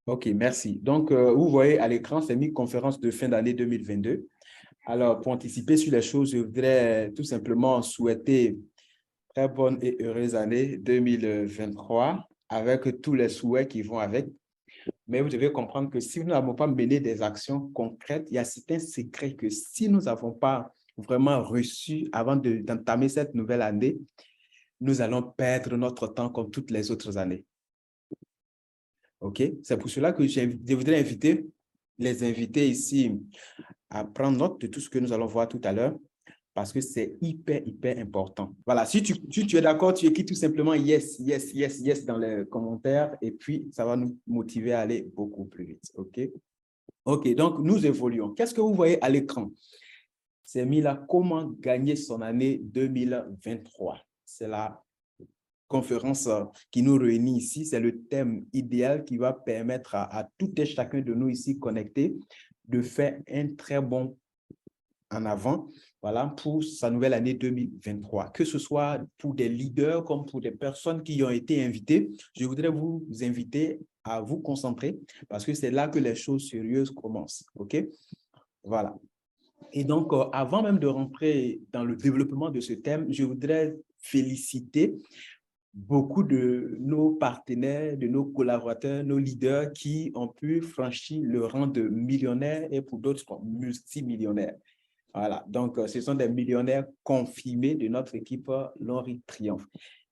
OK, merci. Donc, vous voyez à l'écran, c'est une conférence de fin d'année 2022. Alors, pour anticiper sur les choses, je voudrais tout simplement souhaiter très bonne et heureuse année 2023 avec tous les souhaits qui vont avec. Mais vous devez comprendre que si nous n'avons pas mené des actions concrètes, il y a certains secrets que si nous n'avons pas vraiment reçus avant d'entamer cette nouvelle année, nous allons perdre notre temps comme toutes les autres années. OK? C'est pour cela que je voudrais inviter les invités ici à prendre note de tout ce que nous allons voir tout à l'heure parce que c'est hyper important. Voilà, si tu es d'accord, tu écris tout simplement yes, yes, yes, yes dans les commentaires et puis ça va nous motiver à aller beaucoup plus vite. OK? OK, donc nous évoluons. Qu'est-ce que vous voyez à l'écran? C'est mis là comment gagner son année 2023. C'est la conférence qui nous réunit ici. C'est le thème idéal qui va permettre à tout et chacun de nous ici connectés de faire un très bon en avant, voilà, pour sa nouvelle année 2023. Que ce soit pour des leaders comme pour des personnes qui ont été invitées, je voudrais vous inviter à vous concentrer parce que c'est là que les choses sérieuses commencent. OK? Voilà. Et donc, avant même de rentrer dans le développement de ce thème, je voudrais féliciter beaucoup de nos partenaires, de nos collaborateurs, nos leaders qui ont pu franchir le rang de millionnaires et pour d'autres multimillionnaires. Voilà, donc ce sont des millionnaires confirmés de notre équipe L'Henri Triomphe.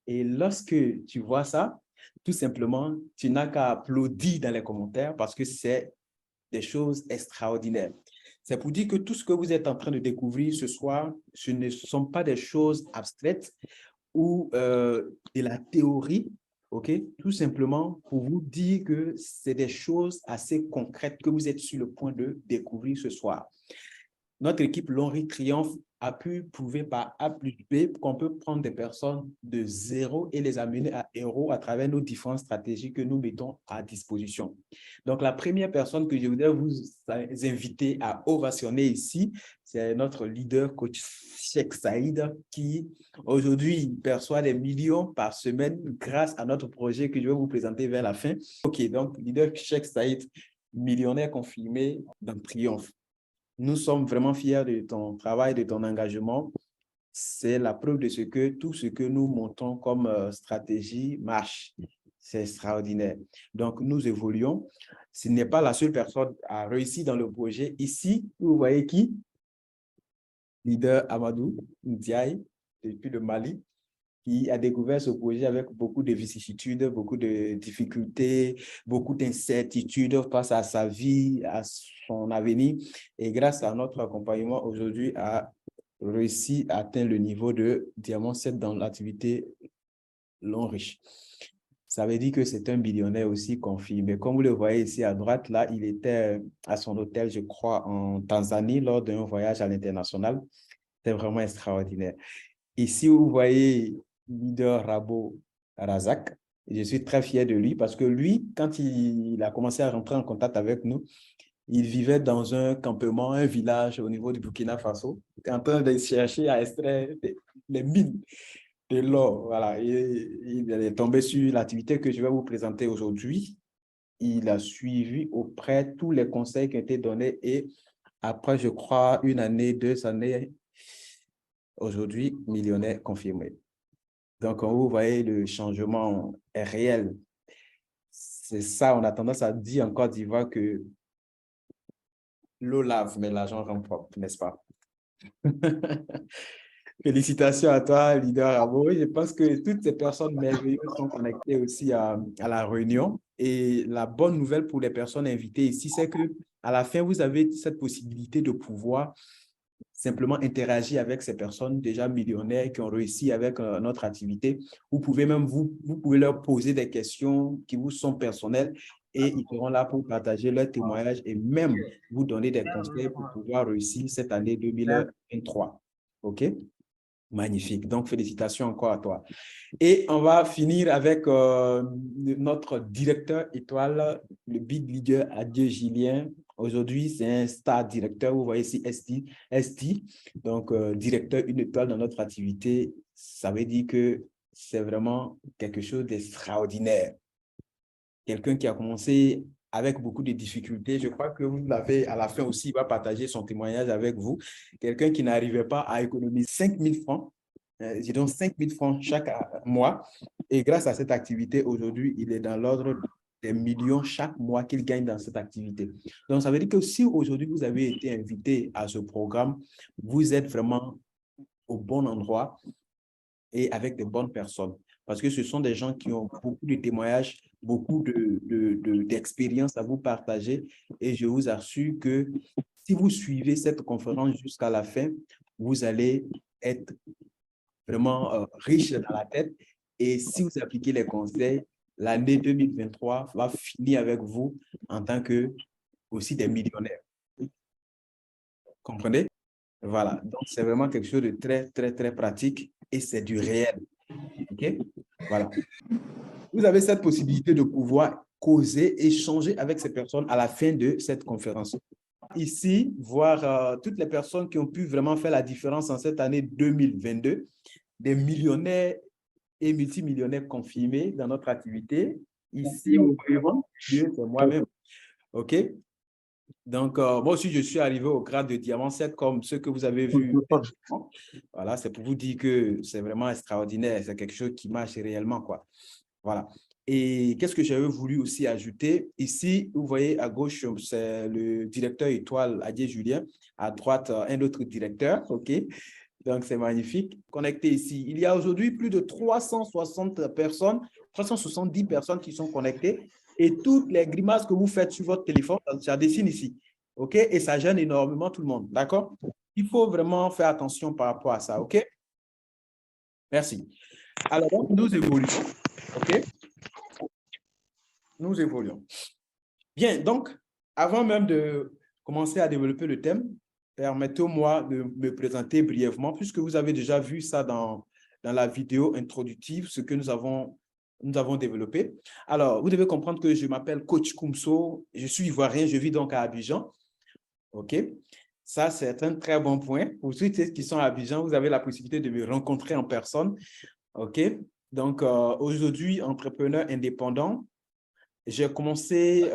Et lorsque tu vois ça, tout simplement, tu n'as qu'à applaudir dans les commentaires parce que c'est des choses extraordinaires. C'est pour dire que tout ce que vous êtes en train de découvrir ce soir, ce ne sont pas des choses abstraites ou de la théorie, OK? Tout simplement pour vous dire que c'est des choses assez concrètes que vous êtes sur le point de découvrir ce soir. Notre équipe L'Henri Triomphe a pu prouver par A plus B qu'on peut prendre des personnes de zéro et les amener à héros à travers nos différentes stratégies que nous mettons à disposition. Donc, la première personne que je voudrais vous inviter à ovationner ici, c'est notre leader, coach Cheikh Saïd, qui aujourd'hui perçoit des millions par semaine grâce à notre projet que je vais vous présenter vers la fin. OK, donc leader Cheikh Saïd, millionnaire confirmé dans Triomphe. Nous sommes vraiment fiers de ton travail, de ton engagement. C'est la preuve de ce que tout ce que nous montons comme stratégie marche. C'est extraordinaire. Donc, nous évoluons. Ce n'est pas la seule personne à réussir dans le projet. Ici, vous voyez qui? Leader Amadou Ndiaye, depuis le Mali, qui a découvert ce projet avec beaucoup de vicissitudes, beaucoup de difficultés, beaucoup d'incertitudes face à sa vie, à son avenir. Et grâce à notre accompagnement aujourd'hui, a réussi à atteindre le niveau de diamant 7 dans l'activité Long Riche. Ça veut dire que c'est un billionnaire aussi confirmé. Comme vous le voyez ici à droite, là, il était à son hôtel, je crois, en Tanzanie lors d'un voyage à l'international. C'est vraiment extraordinaire. Ici, vous voyez leader Rabo Razak. Je suis très fier de lui parce que lui, quand il a commencé à rentrer en contact avec nous, il vivait dans un campement, un village au niveau du Burkina Faso, en train de chercher à extraire les mines de l'or. Voilà. Et il est tombé sur l'activité que je vais vous présenter aujourd'hui. Il a suivi auprès tous les conseils qui ont été donnés et après, je crois, une année, 2 années, aujourd'hui, millionnaire confirmé. Donc, quand vous voyez, le changement est réel. C'est ça, on a tendance à dire en Côte d'Ivoire que l'eau lave, mais l'argent rend propre, n'est-ce pas? Félicitations à toi, leader Rabo. Je pense que toutes ces personnes merveilleuses sont connectées aussi à la réunion. Et la bonne nouvelle pour les personnes invitées ici, c'est que à la fin, vous avez cette possibilité de pouvoir simplement interagir avec ces personnes déjà millionnaires qui ont réussi avec notre activité. Vous pouvez même, vous pouvez leur poser des questions qui vous sont personnelles et ils seront là pour partager leurs témoignages et même vous donner des conseils pour pouvoir réussir cette année 2023. OK? Magnifique. Donc, félicitations encore à toi. Et on va finir avec notre directeur étoile, le big leader Adieu Julien. Aujourd'hui, c'est un star directeur. Vous voyez ici ST. Donc, directeur une étoile dans notre activité. Ça veut dire que c'est vraiment quelque chose d'extraordinaire. Quelqu'un qui a commencé avec beaucoup de difficultés. Je crois que vous l'avez à la fin aussi, il va partager son témoignage avec vous. Quelqu'un qui n'arrivait pas à économiser 5 000 francs, disons 5 000 francs chaque mois. Et grâce à cette activité, aujourd'hui, il est dans l'ordre des millions chaque mois qu'il gagne dans cette activité. Donc, ça veut dire que si aujourd'hui vous avez été invité à ce programme, vous êtes vraiment au bon endroit et avec de bonnes personnes. Parce que ce sont des gens qui ont beaucoup de témoignages, beaucoup d'expériences à vous partager. Et je vous assure que si vous suivez cette conférence jusqu'à la fin, vous allez être vraiment riche dans la tête. Et si vous appliquez les conseils, l'année 2023 va finir avec vous en tant que aussi des millionnaires. Comprenez? Voilà. Donc, c'est vraiment quelque chose de très, très, très pratique et c'est du réel. OK? Voilà. Vous avez cette possibilité de pouvoir causer, échanger avec ces personnes à la fin de cette conférence. Ici, voir toutes les personnes qui ont pu vraiment faire la différence en cette année 2022, des millionnaires et multimillionnaires confirmés dans notre activité. Ici, vous pouvez voir, c'est moi-même. OK? Donc, moi aussi, je suis arrivé au grade de diamant 7 comme ce que vous avez vu. Voilà, c'est pour vous dire que c'est vraiment extraordinaire. C'est quelque chose qui marche réellement, quoi. Voilà. Et qu'est-ce que j'avais voulu aussi ajouter? Ici, vous voyez à gauche, c'est le directeur étoile Adier Julien. À droite, un autre directeur. OK? Donc, c'est magnifique. Connecté ici. Il y a aujourd'hui plus de 360 personnes, 370 personnes qui sont connectées. Et toutes les grimaces que vous faites sur votre téléphone, ça dessine ici. OK? Et ça gêne énormément tout le monde. D'accord? Il faut vraiment faire attention par rapport à ça. OK? Merci. Alors, donc, nous évoluons. OK? Nous évoluons. Bien, donc, avant même de commencer à développer le thème, permettez-moi de me présenter brièvement, puisque vous avez déjà vu ça dans la vidéo introductive, ce que nous avons développé. Alors, vous devez comprendre que je m'appelle Coach Koumso, je suis ivoirien, je vis donc à Abidjan. OK? Ça, c'est un très bon point. Pour ceux qui sont à Abidjan, vous avez la possibilité de me rencontrer en personne. OK? Donc, aujourd'hui, entrepreneur indépendant, j'ai commencé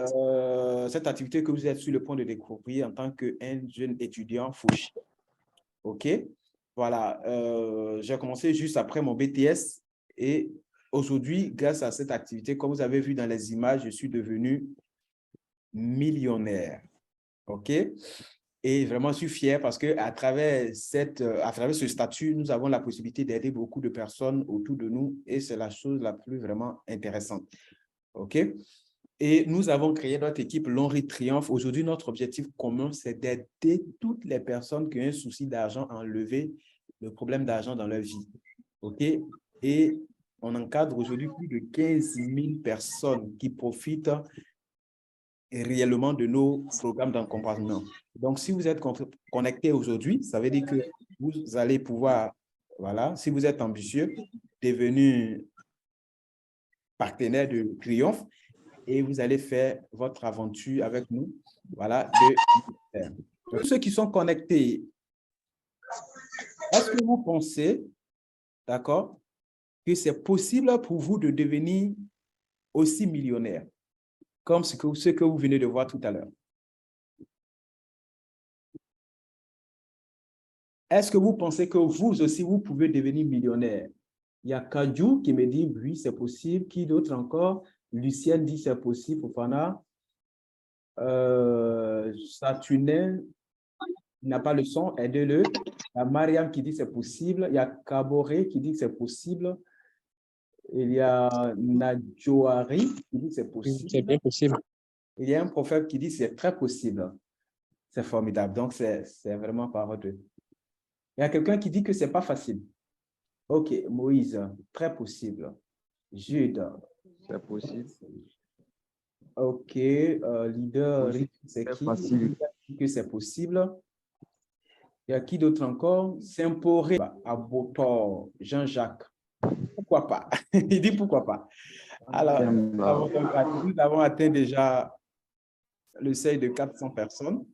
cette activité que vous êtes sur le point de découvrir en tant qu'un jeune étudiant fauché. OK? Voilà. J'ai commencé juste après mon BTS et aujourd'hui, grâce à cette activité, comme vous avez vu dans les images, je suis devenu millionnaire. OK? Et vraiment, je suis fier parce qu'à travers ce statut, nous avons la possibilité d'aider beaucoup de personnes autour de nous et c'est la chose la plus vraiment intéressante. OK? Et nous avons créé notre équipe Lonry Triomphe. Aujourd'hui, notre objectif commun, c'est d'aider toutes les personnes qui ont un souci d'argent à enlever le problème d'argent dans leur vie. OK? Et on encadre aujourd'hui plus de 15 000 personnes qui profitent réellement de nos programmes d'accompagnement. Donc, si vous êtes connecté aujourd'hui, ça veut dire que vous allez pouvoir, voilà, si vous êtes ambitieux, devenir partenaire de Triomphe, et vous allez faire votre aventure avec nous. Voilà. Donc, ceux qui sont connectés, est-ce que vous pensez, d'accord, que c'est possible pour vous de devenir aussi millionnaire, comme ce que vous venez de voir tout à l'heure? Est-ce que vous pensez que vous aussi, vous pouvez devenir millionnaire? Il y a Kajou qui me dit, oui, c'est possible. Qui d'autre encore? Lucienne dit, c'est possible. Fofana. Saturnin n'a pas le son, aidez-le. Il y a Mariam qui dit c'est possible. Il y a Kaboré qui dit que c'est possible. Il y a Nadjoari qui dit que c'est possible. C'est bien possible. Il y a un prophète qui dit c'est très possible. C'est formidable. Donc, c'est vraiment par eux. Il y a quelqu'un qui dit que c'est pas facile. OK, Moïse, très possible. Jude. C'est possible. OK, leader, c'est qui? Facile. Que c'est possible. Il y a qui d'autre encore? Saint-Poré, Abotor, Jean-Jacques. Pourquoi pas? Il dit pourquoi pas. Alors, nous avons atteint déjà le seuil de 400 personnes.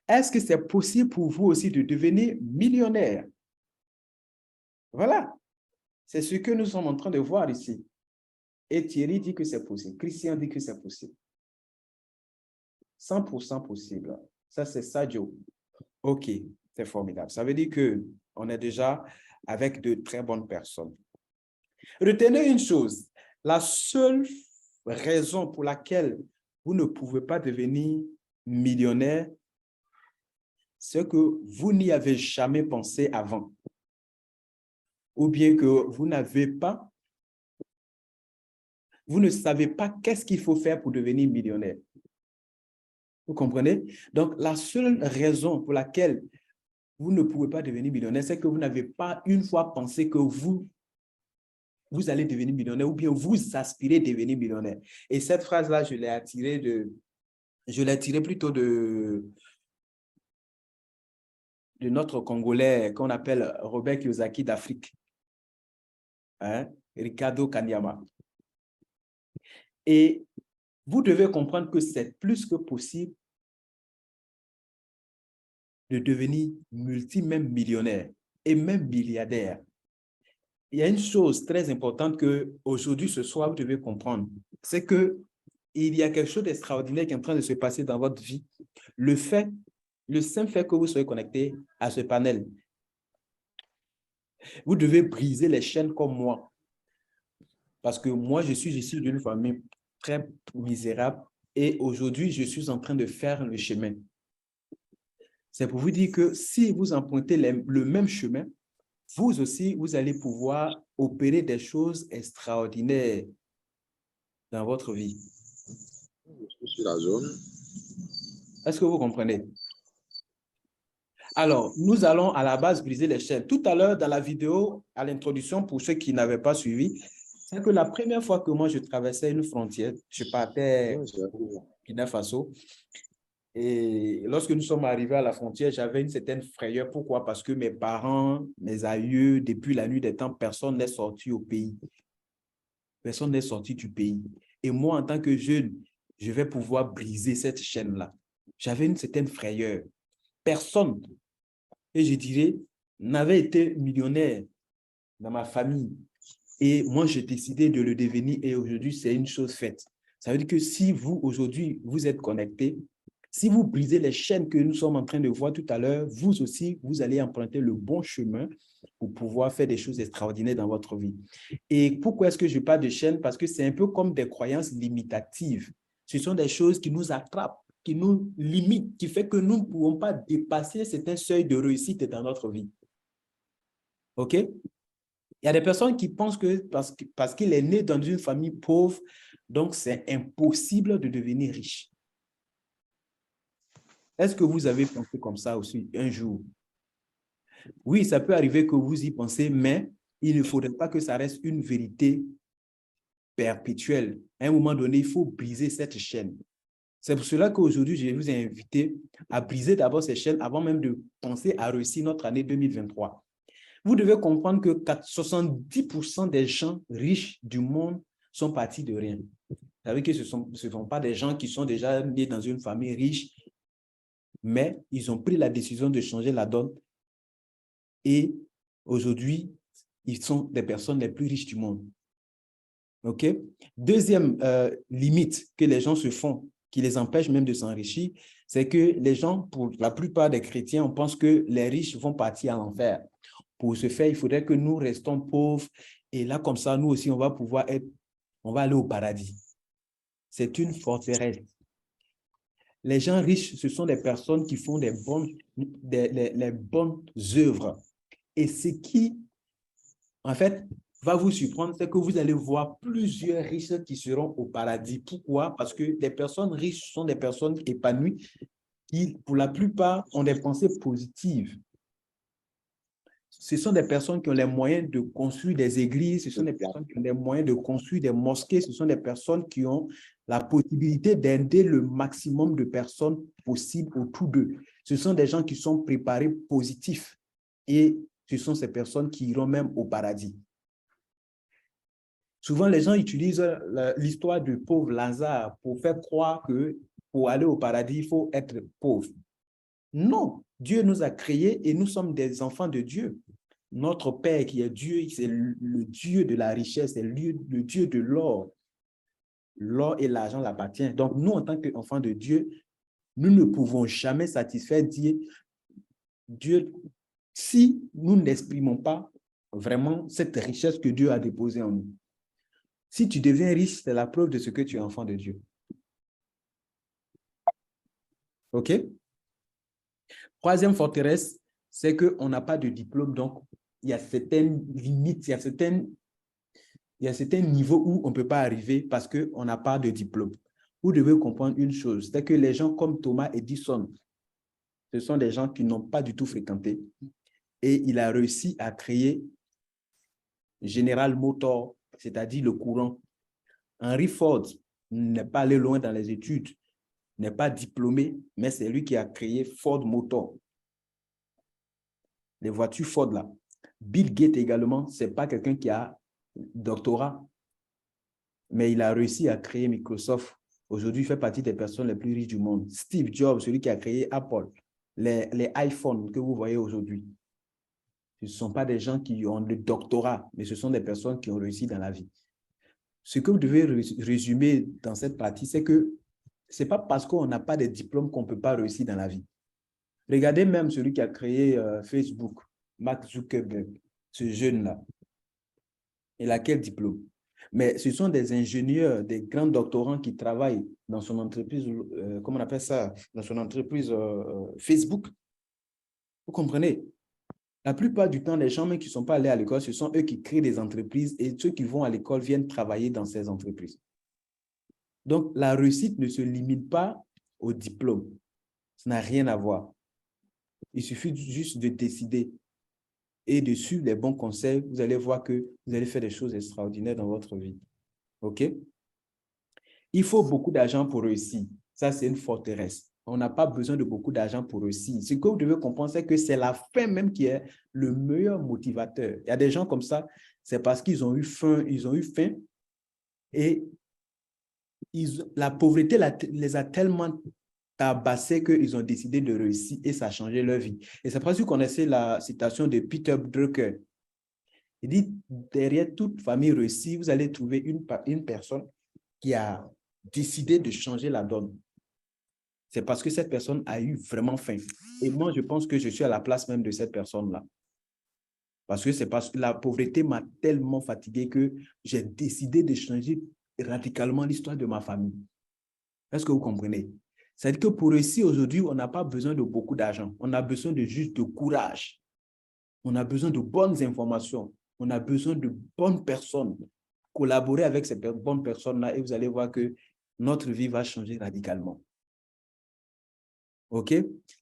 Est-ce que c'est possible pour vous aussi de devenir millionnaire? Voilà. C'est ce que nous sommes en train de voir ici. Et Thierry dit que c'est possible. Christian dit que c'est possible. 100% possible. Ça, c'est Sadio. OK, c'est formidable. Ça veut dire qu'on est déjà avec de très bonnes personnes. Retenez une chose. La seule raison pour laquelle vous ne pouvez pas devenir millionnaire, c'est que vous n'y avez jamais pensé avant. Ou bien que vous ne savez pas qu'est-ce qu'il faut faire pour devenir millionnaire. Vous comprenez? Donc, la seule raison pour laquelle vous ne pouvez pas devenir millionnaire, c'est que vous n'avez pas une fois pensé que vous allez devenir millionnaire ou bien vous aspirez à devenir millionnaire. Et cette phrase-là, je l'ai tirée plutôt de notre Congolais qu'on appelle Robert Kiyosaki d'Afrique, hein? Ricardo Kanyama. Et vous devez comprendre que c'est plus que possible de devenir même millionnaire et même milliardaire. Il y a une chose très importante que aujourd'hui, ce soir, vous devez comprendre. C'est que il y a quelque chose d'extraordinaire qui est en train de se passer dans votre vie. Le simple fait que vous soyez connecté à ce panel, vous devez briser les chaînes comme moi. Parce que moi, je suis issu d'une famille très misérable et aujourd'hui, je suis en train de faire le chemin. C'est pour vous dire que si vous empruntez le même chemin, vous aussi, vous allez pouvoir opérer des choses extraordinaires dans votre vie. Je suis sur la zone. Est-ce que vous comprenez? Alors, nous allons à la base briser les chaînes. Tout à l'heure, dans la vidéo, à l'introduction, pour ceux qui n'avaient pas suivi, c'est que la première fois que moi, je traversais une frontière, je partais au Burkina Faso. Et lorsque nous sommes arrivés à la frontière, j'avais une certaine frayeur. Pourquoi? Parce que mes parents, mes aïeux, depuis la nuit des temps, personne n'est sorti au pays. Personne n'est sorti du pays. Et moi, en tant que jeune, je vais pouvoir briser cette chaîne-là. J'avais une certaine frayeur. Personne, et je dirais, n'avait été millionnaire dans ma famille. Et moi, j'ai décidé de le devenir et aujourd'hui, c'est une chose faite. Ça veut dire que si vous, aujourd'hui, vous êtes connecté, si vous brisez les chaînes que nous sommes en train de voir tout à l'heure, vous aussi, vous allez emprunter le bon chemin pour pouvoir faire des choses extraordinaires dans votre vie. Et pourquoi est-ce que je parle de chaînes? Parce que c'est un peu comme des croyances limitatives. Ce sont des choses qui nous attrapent, qui nous limitent, qui fait que nous ne pouvons pas dépasser certains seuils de réussite dans notre vie. OK? Il y a des personnes qui pensent que parce qu'il est né dans une famille pauvre, donc c'est impossible de devenir riche. Est-ce que vous avez pensé comme ça aussi un jour? Oui, ça peut arriver que vous y pensez, mais il ne faudrait pas que ça reste une vérité perpétuelle. À un moment donné, il faut briser cette chaîne. C'est pour cela qu'aujourd'hui, je vous ai invité à briser d'abord ces chaînes avant même de penser à réussir notre année 2023. Vous devez comprendre que 70% des gens riches du monde sont partis de rien. Vous savez que ce ne sont pas des gens qui sont déjà nés dans une famille riche, mais ils ont pris la décision de changer la donne et aujourd'hui, ils sont des personnes les plus riches du monde. OK? Deuxième limite que les gens se font, qui les empêche même de s'enrichir, c'est que les gens, pour la plupart des chrétiens, on pense que les riches vont partir à l'enfer. Pour ce faire, il faudrait que nous restons pauvres et là, comme ça, nous aussi, on va aller au paradis. C'est une forteresse. Les gens riches, ce sont des personnes qui font les bonnes œuvres. Et ce qui, en fait, va vous surprendre, c'est que vous allez voir plusieurs riches qui seront au paradis. Pourquoi? Parce que les personnes riches sont des personnes épanouies qui, pour la plupart, ont des pensées positives. Ce sont des personnes qui ont les moyens de construire des églises, ce sont des personnes qui ont les moyens de construire des mosquées, ce sont des personnes qui ont la possibilité d'aider le maximum de personnes possible autour d'eux. Ce sont des gens qui sont préparés positifs et ce sont ces personnes qui iront même au paradis. Souvent, les gens utilisent l'histoire du pauvre Lazare pour faire croire que pour aller au paradis, il faut être pauvre. Non, Dieu nous a créés et nous sommes des enfants de Dieu. Notre Père qui est Dieu, c'est le Dieu de la richesse, c'est le Dieu de l'or. l'or et l'argent l'appartiennent. Donc, nous, en tant qu'enfants de Dieu, nous ne pouvons jamais satisfaire Dieu si nous n'exprimons pas vraiment cette richesse que Dieu a déposée en nous. Si tu deviens riche, c'est la preuve de ce que tu es enfant de Dieu. OK? Troisième forteresse, c'est qu'on n'a pas de diplôme, donc il y a certaines limites, il y a certains niveaux où on ne peut pas arriver parce qu'on n'a pas de diplôme. Vous devez comprendre une chose, c'est que les gens comme Thomas Edison, ce sont des gens qui n'ont pas du tout fréquenté et il a réussi à créer General Motors, c'est-à-dire le courant. Henry Ford n'est pas allé loin dans les études, n'est pas diplômé, mais c'est lui qui a créé Ford Motor. Les voitures Ford là. Bill Gates également, ce n'est pas quelqu'un qui a doctorat, mais il a réussi à créer Microsoft. Aujourd'hui, il fait partie des personnes les plus riches du monde. Steve Jobs, celui qui a créé Apple, les iPhones que vous voyez aujourd'hui, ce ne sont pas des gens qui ont le doctorat, mais ce sont des personnes qui ont réussi dans la vie. Ce que vous devez résumer dans cette partie, c'est que ce n'est pas parce qu'on n'a pas de diplôme qu'on ne peut pas réussir dans la vie. Regardez même celui qui a créé Facebook, Mark Zuckerberg, ce jeune-là. Il a quel diplôme? Mais ce sont des ingénieurs, des grands doctorants qui travaillent dans son entreprise, comment on appelle ça, dans son entreprise Facebook. Vous comprenez? La plupart du temps, les gens même qui ne sont pas allés à l'école, ce sont eux qui créent des entreprises et ceux qui vont à l'école viennent travailler dans ces entreprises. Donc, la réussite ne se limite pas au diplôme. Ça n'a rien à voir. Il suffit juste de décider et de suivre les bons conseils. Vous allez voir que vous allez faire des choses extraordinaires dans votre vie. OK? Il faut beaucoup d'argent pour réussir. Ça, c'est une forteresse. On n'a pas besoin de beaucoup d'argent pour réussir. Ce que vous devez comprendre, c'est que c'est la faim même qui est le meilleur motivateur. Il y a des gens comme ça, c'est parce qu'ils ont eu faim, et la pauvreté les a tellement tabassés qu'ils ont décidé de réussir et ça a changé leur vie. Et c'est parce que vous connaissez la citation de Peter Drucker. Il dit, derrière toute famille réussie, vous allez trouver une personne qui a décidé de changer la donne. C'est parce que cette personne a eu vraiment faim. Et moi, je pense que je suis à la place même de cette personne-là. Parce que c'est parce que la pauvreté m'a tellement fatigué que j'ai décidé de changer radicalement l'histoire de ma famille. Est-ce que vous comprenez? C'est-à-dire que pour réussir aujourd'hui, on n'a pas besoin de beaucoup d'argent. On a besoin de juste de courage. On a besoin de bonnes informations. On a besoin de bonnes personnes. Collaborer avec ces bonnes personnes-là et vous allez voir que notre vie va changer radicalement. OK?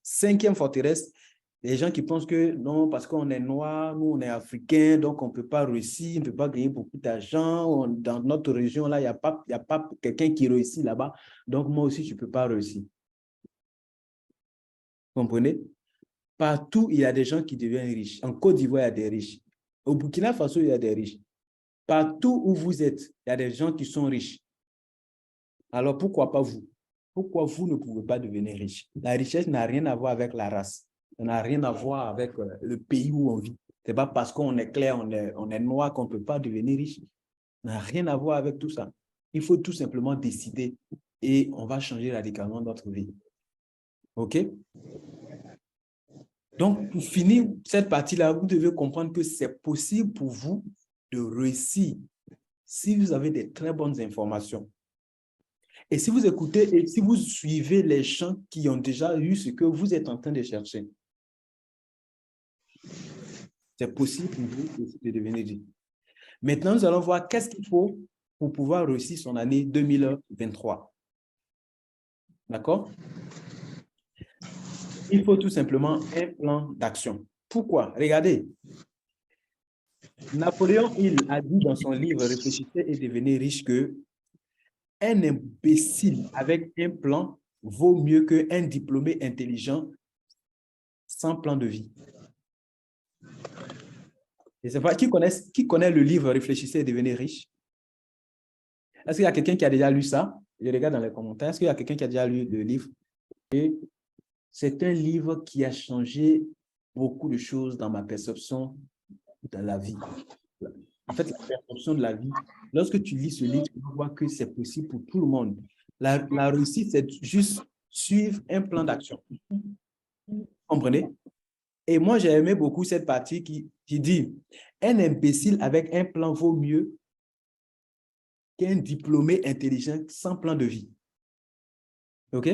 Cinquième forteresse, les gens qui pensent que non, parce qu'on est noir, nous on est africain, donc on ne peut pas réussir, on ne peut pas gagner beaucoup d'argent. Dans notre région, là, il n'y a pas quelqu'un qui réussit là-bas. Donc moi aussi, je ne peux pas réussir. Vous comprenez? Partout, il y a des gens qui deviennent riches. En Côte d'Ivoire, il y a des riches. Au Burkina Faso, il y a des riches. Partout où vous êtes, il y a des gens qui sont riches. Alors, pourquoi pas vous? Pourquoi vous ne pouvez pas devenir riche? La richesse n'a rien à voir avec la race. Ça n'a rien à voir avec le pays où on vit. Ce n'est pas parce qu'on est clair, on est noir qu'on ne peut pas devenir riche. Ça n'a rien à voir avec tout ça. Il faut tout simplement décider et on va changer radicalement notre vie. OK? Donc, pour finir cette partie-là, vous devez comprendre que c'est possible pour vous de réussir si vous avez des très bonnes informations. Et si vous écoutez et si vous suivez les gens qui ont déjà eu ce que vous êtes en train de chercher, c'est possible pour vous de devenir riche. Maintenant, nous allons voir qu'est-ce qu'il faut pour pouvoir réussir son année 2023. D'accord? Il faut tout simplement un plan d'action. Pourquoi? Regardez. Napoléon Hill a dit dans son livre « Réfléchissez et devenez riche » que un imbécile avec un plan vaut mieux qu'un diplômé intelligent sans plan de vie. Et c'est pas, qui connaît le livre « Réfléchissez et devenez riche » Est-ce qu'il y a quelqu'un qui a déjà lu ça? Je regarde dans les commentaires. Est-ce qu'il y a quelqu'un qui a déjà lu le livre? Et c'est un livre qui a changé beaucoup de choses dans ma perception de la vie. en fait, la perception de la vie. Lorsque tu lis ce livre, tu vas voir que c'est possible pour tout le monde. La réussite, c'est juste suivre un plan d'action. Vous comprenez? Et moi, j'ai aimé beaucoup cette partie qui dit « Un imbécile avec un plan vaut mieux qu'un diplômé intelligent sans plan de vie. » OK?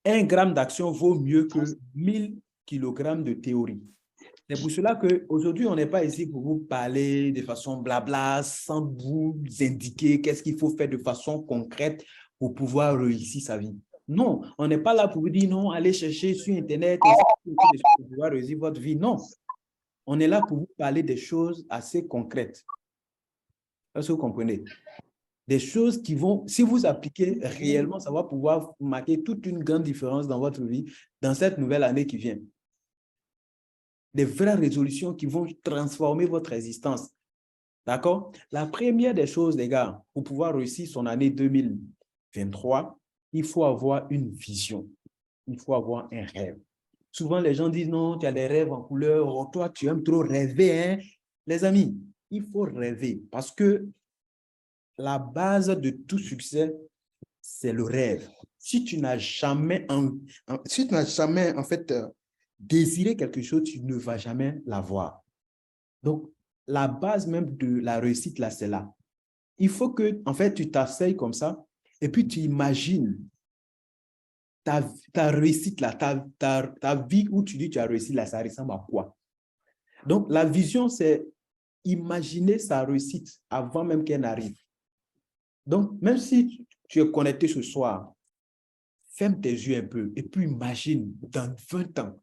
1 gramme d'action vaut mieux que 1000 kilogrammes de théorie. C'est pour cela qu'aujourd'hui, on n'est pas ici pour vous parler de façon blabla, sans vous indiquer qu'est-ce qu'il faut faire de façon concrète pour pouvoir réussir sa vie. Non, on n'est pas là pour vous dire non, allez chercher sur Internet pour pouvoir réussir votre vie. Non, on est là pour vous parler des choses assez concrètes. Est-ce que vous comprenez? Des choses qui vont, si vous appliquez réellement, ça va pouvoir marquer toute une grande différence dans votre vie, dans cette nouvelle année qui vient. Des vraies résolutions qui vont transformer votre existence. D'accord? La première des choses, les gars, pour pouvoir réussir son année 2023, il faut avoir une vision. Il faut avoir un rêve. Souvent, les gens disent non, tu as des rêves en couleur. Oh, toi, tu aimes trop rêver. Hein? Les amis, il faut rêver parce que la base de tout succès, c'est le rêve. Si tu n'as jamais, en fait, désiré quelque chose, tu ne vas jamais l'avoir. Donc, la base même de la réussite, là, c'est là. Il faut que, en fait, tu t'asseyes comme ça et puis tu imagines ta réussite, là, ta vie où tu dis que tu as réussi, là, ça ressemble à quoi? Donc, la vision, c'est imaginer sa réussite avant même qu'elle n'arrive. Donc, même si tu es connecté ce soir, ferme tes yeux un peu et puis imagine dans 20 ans,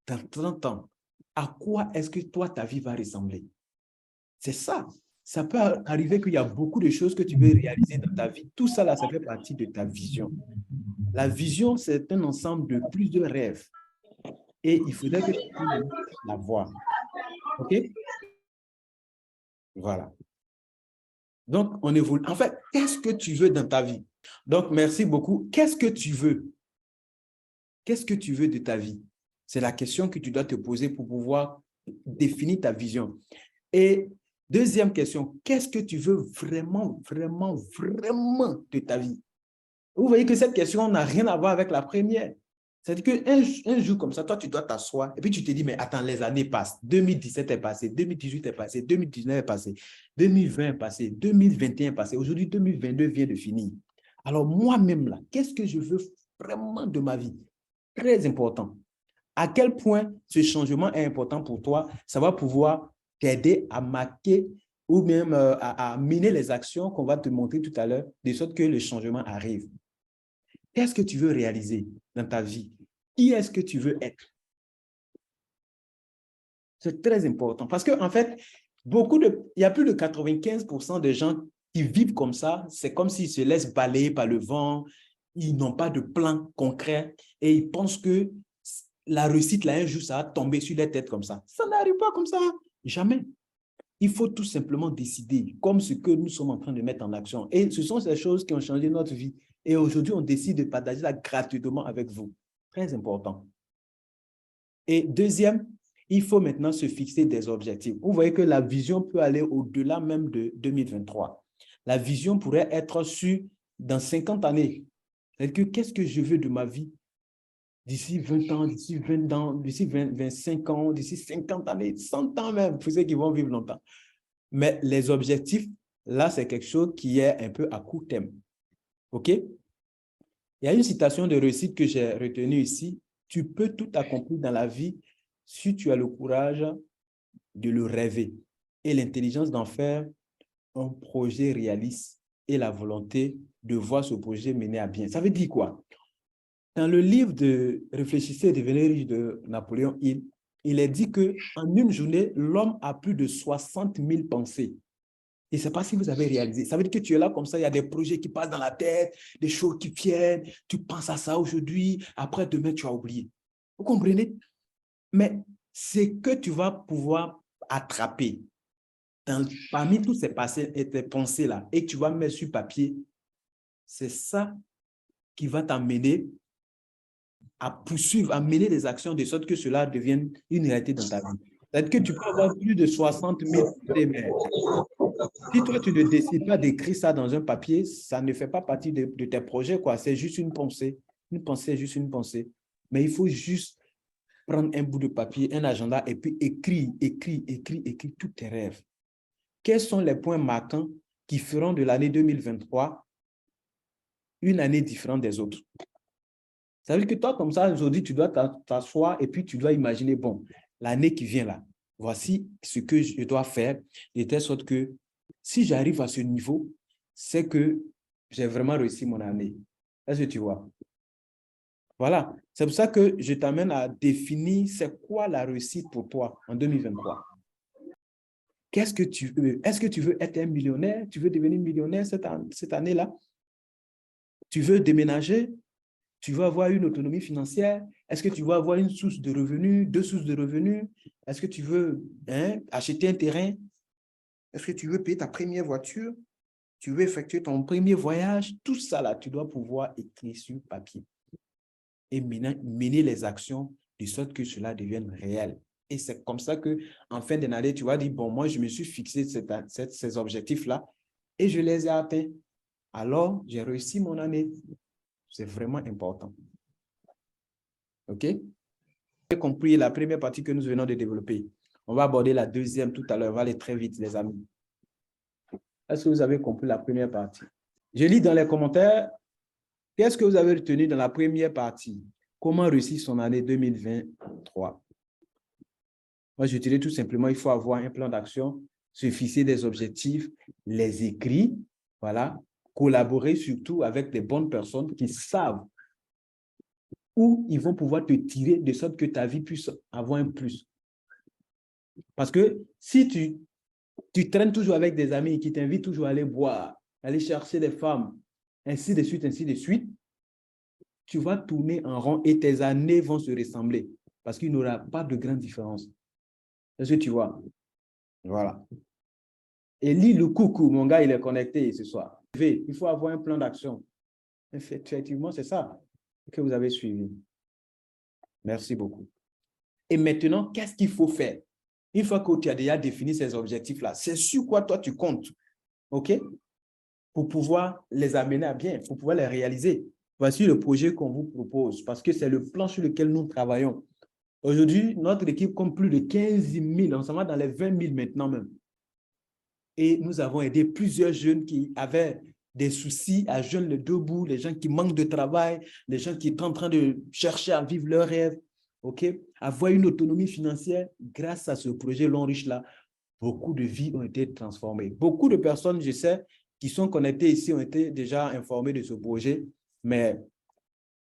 dans 30 ans, à quoi est-ce que toi, ta vie va ressembler? C'est ça. Ça peut arriver qu'il y a beaucoup de choses que tu veux réaliser dans ta vie. Tout ça, là, ça fait partie de ta vision. La vision, c'est un ensemble de plusieurs rêves. Et il faudrait que tu puisses la voir. OK? Voilà. Donc, on évolue. En fait, qu'est-ce que tu veux dans ta vie? Donc, merci beaucoup. Qu'est-ce que tu veux? Qu'est-ce que tu veux de ta vie? C'est la question que tu dois te poser pour pouvoir définir ta vision. Et deuxième question, qu'est-ce que tu veux vraiment, vraiment, vraiment de ta vie? Vous voyez que cette question n'a rien à voir avec la première. C'est-à-dire qu'un jour comme ça, toi, tu dois t'asseoir et puis tu te dis, mais attends, les années passent. 2017 est passé, 2018 est passé, 2019 est passé, 2020 est passé, 2021 est passé. Aujourd'hui, 2022 vient de finir. Alors moi-même, là, qu'est-ce que je veux vraiment de ma vie? Très important. À quel point ce changement est important pour toi, ça va pouvoir t'aider à marquer ou même à mener les actions qu'on va te montrer tout à l'heure, de sorte que le changement arrive. Qu'est-ce que tu veux réaliser dans ta vie? Qui est-ce que tu veux être? C'est très important parce qu'en fait, il y a plus de 95% de gens qui vivent comme ça. C'est comme s'ils se laissent balayer par le vent. Ils n'ont pas de plan concret et ils pensent que la réussite, là, un jour, ça va tomber sur les têtes comme ça. Ça n'arrive pas comme ça. Jamais. Il faut tout simplement décider, comme ce que nous sommes en train de mettre en action. Et ce sont ces choses qui ont changé notre vie. Et aujourd'hui, on décide de partager ça gratuitement avec vous. Très important. Et deuxième, il faut maintenant se fixer des objectifs. Vous voyez que la vision peut aller au-delà même de 2023. La vision pourrait être sur dans 50 années. C'est-à-dire que qu'est-ce que je veux de ma vie d'ici 20 ans, d'ici 20 ans, d'ici 25 ans, d'ici 50 années, 100 ans même, pour ceux qui vont vivre longtemps. Mais les objectifs, là, c'est quelque chose qui est un peu à court terme. OK? Il y a une citation de réussite que j'ai retenue ici. Tu peux tout accomplir dans la vie si tu as le courage de le rêver et l'intelligence d'en faire un projet réaliste et la volonté de voir ce projet mener à bien. Ça veut dire quoi? Dans le livre de Réfléchissez et devenez riche de Napoléon Hill, il est dit qu'en une journée, l'homme a plus de 60 000 pensées. Et ce n'est pas si vous avez réalisé. Ça veut dire que tu es là comme ça, il y a des projets qui passent dans la tête, des choses qui viennent, tu penses à ça aujourd'hui, après demain, tu as oublié. Vous comprenez? Mais c'est que tu vas pouvoir attraper parmi tous ces pensées-là et que tu vas mettre sur papier, c'est ça qui va t'amener à poursuivre, à mener des actions de sorte que cela devienne une réalité dans ta vie. C'est-à-dire que tu peux avoir plus de 60 000 idées, mais si toi, tu ne décides pas d'écrire ça dans un papier, ça ne fait pas partie de tes projets, quoi. C'est juste une pensée. Une pensée, juste une pensée. Mais il faut juste prendre un bout de papier, un agenda, et puis écrire tous tes rêves. Quels sont les points marquants qui feront de l'année 2023 une année différente des autres? Ça veut dire que toi, comme ça, aujourd'hui, tu dois t'asseoir et puis tu dois imaginer, bon, l'année qui vient là, voici ce que je dois faire, de telle sorte que si j'arrive à ce niveau, c'est que j'ai vraiment réussi mon année. Est-ce que tu vois? Voilà. C'est pour ça que je t'amène à définir c'est quoi la réussite pour toi en 2023. Qu'est-ce que tu veux? Est-ce que tu veux être un millionnaire? Tu veux devenir millionnaire cette année-là? Tu veux déménager? Tu veux avoir une autonomie financière? Est-ce que tu veux avoir une source de revenus, deux sources de revenus? Est-ce que tu veux acheter un terrain? Est-ce que tu veux payer ta première voiture? Tu veux effectuer ton premier voyage? Tout ça, là, tu dois pouvoir écrire sur papier et mener les actions de sorte que cela devienne réel. Et c'est comme ça qu'en fin d'année, tu vas dire, bon, moi, je me suis fixé ces objectifs-là et je les ai atteints. Alors, j'ai réussi mon année. C'est vraiment important. OK? Vous avez compris la première partie que nous venons de développer. On va aborder la deuxième tout à l'heure. On va aller très vite, les amis. Est-ce que vous avez compris la première partie? Je lis dans les commentaires. Qu'est-ce que vous avez retenu dans la première partie? Comment réussir son année 2023? Moi, je dirais tout simplement, il faut avoir un plan d'action, se fixer des objectifs, les écrire, voilà, collaborer surtout avec des bonnes personnes qui savent où ils vont pouvoir te tirer de sorte que ta vie puisse avoir un plus. Parce que si tu traînes toujours avec des amis qui t'invitent toujours à aller boire, aller chercher des femmes, ainsi de suite, tu vas tourner en rond et tes années vont se ressembler parce qu'il n'y aura pas de grande différence. Est-ce que tu vois? Voilà. Et lis le coucou, mon gars, il est connecté ce soir. Il faut avoir un plan d'action. Effectivement, c'est ça que vous avez suivi. Merci beaucoup. Et maintenant, qu'est-ce qu'il faut faire? Une fois que tu as déjà défini ces objectifs-là, c'est sur quoi toi tu comptes, OK? Pour pouvoir les amener à bien, pour pouvoir les réaliser. Voici le projet qu'on vous propose parce que c'est le plan sur lequel nous travaillons. Aujourd'hui, notre équipe compte plus de 15 000, on s'en va dans les 20 000 maintenant même. Et nous avons aidé plusieurs jeunes qui avaient des soucis à joindre les deux bouts, les gens qui manquent de travail, les gens qui sont en train de chercher à vivre leurs rêves, OK? Avoir une autonomie financière grâce à ce projet Long Riche là, beaucoup de vies ont été transformées. Beaucoup de personnes, je sais, qui sont connectées ici ont été déjà informées de ce projet, mais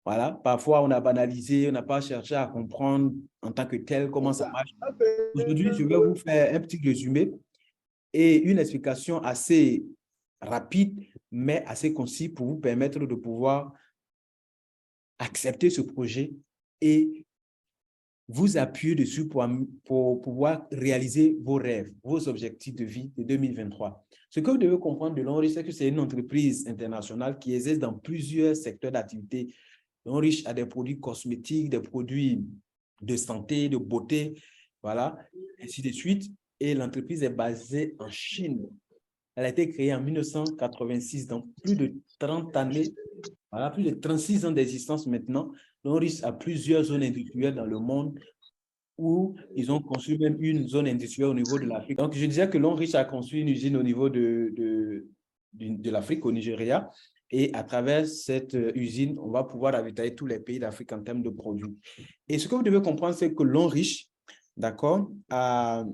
voilà, parfois on a banalisé, on n'a pas cherché à comprendre en tant que tel comment ça marche. Aujourd'hui, je vais vous faire un petit résumé et une explication assez rapide, mais assez concis pour vous permettre de pouvoir accepter ce projet et vous appuyer dessus pour pouvoir réaliser vos rêves, vos objectifs de vie de 2023. Ce que vous devez comprendre de Long Riche, c'est que c'est une entreprise internationale qui exerce dans plusieurs secteurs d'activité. Long Riche a des produits cosmétiques, des produits de santé, de beauté, voilà, ainsi de suite. Et l'entreprise est basée en Chine. Elle a été créée en 1986, donc plus de 30 années, voilà, plus de 36 ans d'existence maintenant. Long Riche a plusieurs zones industrielles dans le monde où ils ont construit même une zone industrielle au niveau de l'Afrique. Donc, je disais que Long Riche a construit une usine au niveau de l'Afrique, au Nigeria. Et à travers cette usine, on va pouvoir ravitailler tous les pays d'Afrique en termes de produits. Et ce que vous devez comprendre, c'est que Long Riche, d'accord, a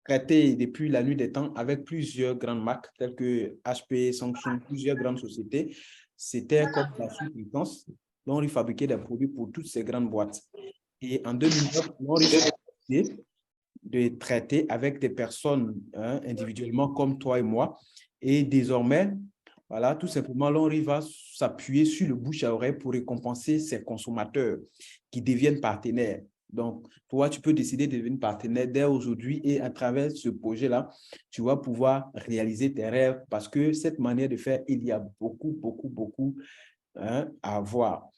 traité depuis la nuit des temps avec plusieurs grandes marques telles que HP, Samsung, plusieurs grandes sociétés. C'était comme la sous-traitance. Long Riche fabriquait des produits pour toutes ces grandes boîtes. Et en 2009, Long Riche a décidé de traiter avec des personnes individuellement comme toi et moi. Et désormais, voilà, tout simplement, Long Riche va s'appuyer sur le bouche à oreille pour récompenser ses consommateurs qui deviennent partenaires. Donc, toi, tu peux décider de devenir partenaire dès aujourd'hui et à travers ce projet-là, tu vas pouvoir réaliser tes rêves parce que cette manière de faire, il y a beaucoup à voir.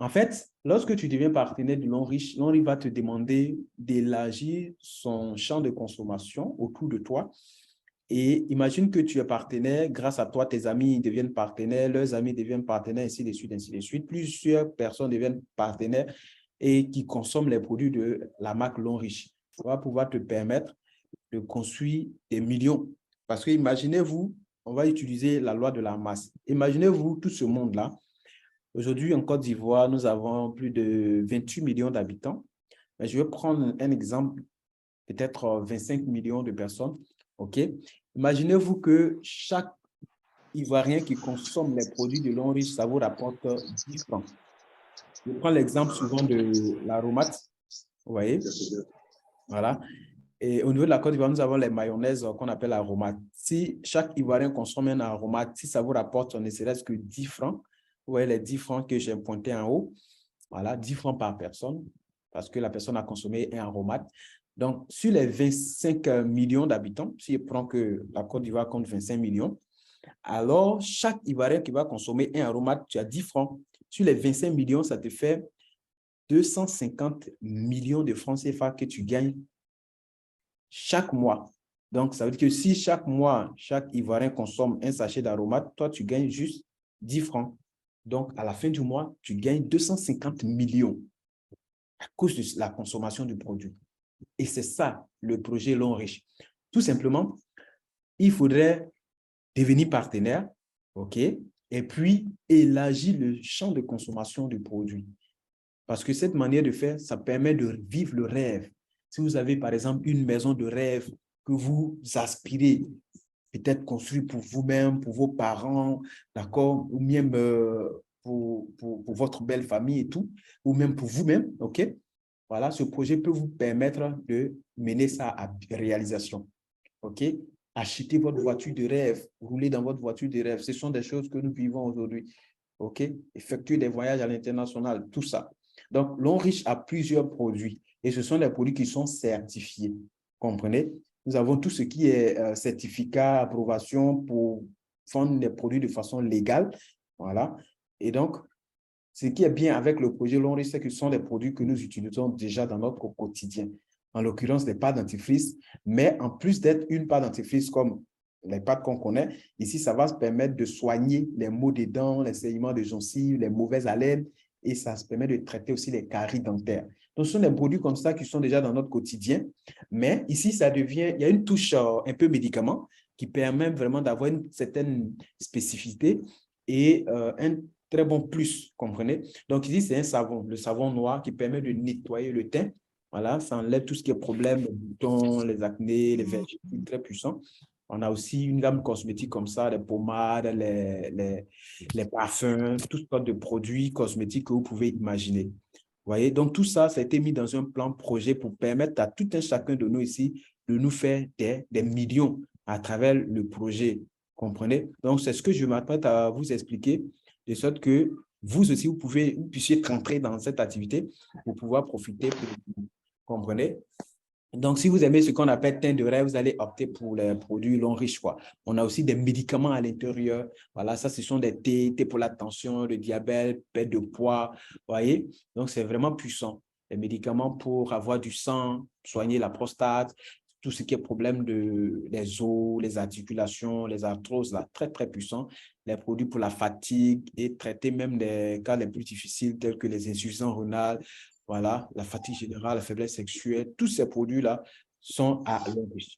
En fait, lorsque tu deviens partenaire de l'Onriche va te demander d'élargir son champ de consommation autour de toi. Et imagine que tu es partenaire, grâce à toi, tes amis deviennent partenaires, leurs amis deviennent partenaires, ainsi de suite, ainsi de suite. Plusieurs personnes deviennent partenaires et qui consomment les produits de la marque L'Onriche. Ça va pouvoir te permettre de construire des millions. Parce que imaginez-vous, on va utiliser la loi de la masse. Imaginez-vous tout ce monde-là. Aujourd'hui, en Côte d'Ivoire, nous avons plus de 28 millions d'habitants. Je vais prendre un exemple, peut-être 25 millions de personnes. OK? Imaginez-vous que chaque Ivoirien qui consomme les produits de l'Onriche, ça vous rapporte 10 francs. Je prends l'exemple souvent de l'aromate. Vous voyez? Voilà. Et au niveau de la Côte d'Ivoire, nous avons les mayonnaises qu'on appelle aromates. Si chaque Ivoirien consomme un aromate, si ça vous rapporte ne serait-ce que 10 francs, vous voyez les 10 francs que j'ai pointés en haut, voilà, 10 francs par personne, parce que la personne a consommé un aromate. Donc, sur les 25 millions d'habitants, si je prends que la Côte d'Ivoire compte 25 millions, alors chaque Ivoirien qui va consommer un aromate, tu as 10 francs. Sur les 25 millions, ça te fait 250 millions de francs CFA que tu gagnes chaque mois. Donc, ça veut dire que si chaque mois, chaque Ivoirien consomme un sachet d'aromates, toi, tu gagnes juste 10 francs. Donc, à la fin du mois, tu gagnes 250 millions à cause de la consommation du produit. Et c'est ça, le projet L'Onriche. Tout simplement, il faudrait devenir partenaire, OK, et puis élargir le champ de consommation du produit. Parce que cette manière de faire, ça permet de vivre le rêve. Si vous avez, par exemple, une maison de rêve que vous aspirez, peut-être construire pour vous-même, pour vos parents, d'accord, ou même pour votre belle famille et tout, ou même pour vous-même, OK? Voilà, ce projet peut vous permettre de mener ça à réalisation, OK? Achetez votre voiture de rêve, roulez dans votre voiture de rêve. Ce sont des choses que nous vivons aujourd'hui, OK? Effectuer des voyages à l'international, tout ça. Donc, l'Onriche a plusieurs produits et ce sont des produits qui sont certifiés. Comprenez? Nous avons tout ce qui est certificat, approbation pour vendre des produits de façon légale. Voilà. Et donc, ce qui est bien avec le projet L'Onriche, c'est que ce sont des produits que nous utilisons déjà dans notre quotidien. En l'occurrence, des pâtes dentifrice, mais en plus d'être une pâte dentifrice comme les pâtes qu'on connaît, ici, ça va se permettre de soigner les maux des dents, les saignements de gencives, les mauvaises haleines, et ça se permet de traiter aussi les caries dentaires. Donc, ce sont des produits comme ça qui sont déjà dans notre quotidien, mais ici, ça devient, il y a une touche un peu médicament qui permet vraiment d'avoir une certaine spécificité et un très bon plus, comprenez? Donc ici, c'est un savon, le savon noir qui permet de nettoyer le teint. Voilà, ça enlève tout ce qui est problème, les boutons, les acnés, les vergetines, très puissants. On a aussi une gamme cosmétique comme ça, les pommades, les parfums, toutes sortes de produits cosmétiques que vous pouvez imaginer. Vous voyez, donc tout ça, ça a été mis dans un plan projet pour permettre à tout un chacun de nous ici de nous faire des millions à travers le projet. Comprenez? Donc, c'est ce que je m'apprête à vous expliquer, de sorte que vous aussi, vous puissiez rentrer dans cette activité pour pouvoir profiter. Vous comprenez? Donc, si vous aimez ce qu'on appelle teint de rêve, vous allez opter pour les produits L'Onriche, quoi. On a aussi des médicaments à l'intérieur. Voilà, ça, ce sont des thés pour la tension, le diabète, perte de poids. Vous voyez? Donc, c'est vraiment puissant. Les médicaments pour avoir du sang, soigner la prostate, tout ce qui est problème des os, les articulations, les arthroses, là, très, très puissant. Les produits pour la fatigue et traiter même des cas les plus difficiles tels que les insuffisances rénales, voilà, la fatigue générale, la faiblesse sexuelle, tous ces produits-là sont à l'Onriche.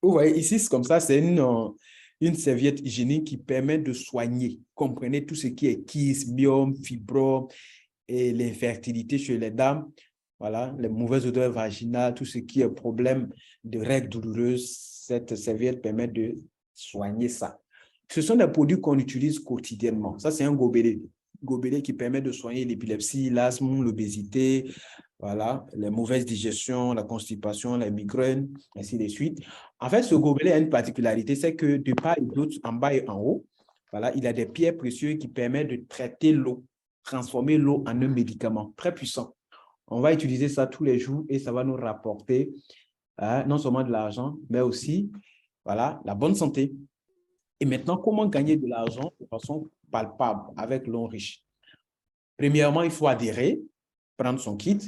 Vous voyez, ici, c'est comme ça, c'est une serviette hygiénique qui permet de soigner. Comprenez tout ce qui est kyste, myome, fibrome et l'infertilité chez les dames. Voilà, les mauvaises odeurs vaginales, tout ce qui est problème de règles douloureuses, cette serviette permet de soigner ça. Ce sont des produits qu'on utilise quotidiennement. Ça, c'est un gobelet. Gobelet qui permet de soigner l'épilepsie, l'asthme, l'obésité, voilà, les mauvaises digestions, la constipation, les migraines, ainsi de suite. En fait, ce gobelet a une particularité, c'est que de part et d'autre, en bas et en haut, voilà, il a des pierres précieuses qui permettent de traiter l'eau, transformer l'eau en un médicament très puissant. On va utiliser ça tous les jours et ça va nous rapporter non seulement de l'argent, mais aussi voilà, la bonne santé. Et maintenant, comment gagner de l'argent de façon palpable avec L'Onriche? Premièrement, il faut adhérer, prendre son kit.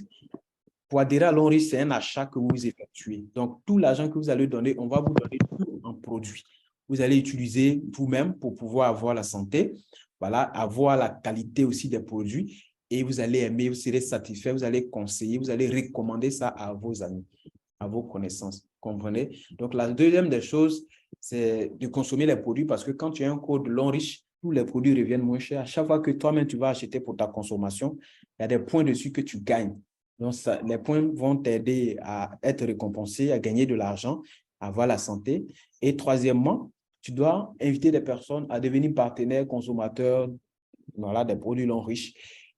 Pour adhérer à l'Onriche, c'est un achat que vous effectuez. Donc, tout l'argent que vous allez donner, on va vous donner tout en produit. Vous allez utiliser vous-même pour pouvoir avoir la santé, voilà, avoir la qualité aussi des produits et vous allez aimer, vous serez satisfait, vous allez conseiller, vous allez recommander ça à vos amis, à vos connaissances. Comprenez? Donc, la deuxième des choses, c'est de consommer les produits parce que quand tu as un code l'Onriche, tous les produits reviennent moins chers. À chaque fois que toi-même, tu vas acheter pour ta consommation, il y a des points dessus que tu gagnes. Donc, les points vont t'aider à être récompensé, à gagner de l'argent, à avoir la santé. Et troisièmement, tu dois inviter des personnes à devenir partenaires, consommateurs, voilà, des produits riches.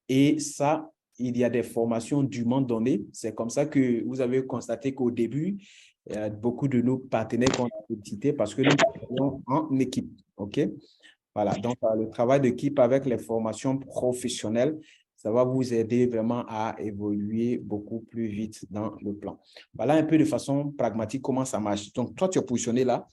Et ça, il y a des formations dûment données. C'est comme ça que vous avez constaté qu'au début, il y a beaucoup de nos partenaires qu'on a sollicités parce que nous travaillons en équipe. OK? Voilà, donc le travail d'équipe avec les formations professionnelles, ça va vous aider vraiment à évoluer beaucoup plus vite dans le plan. Voilà un peu de façon pragmatique comment ça marche. Donc, toi, tu es positionné là,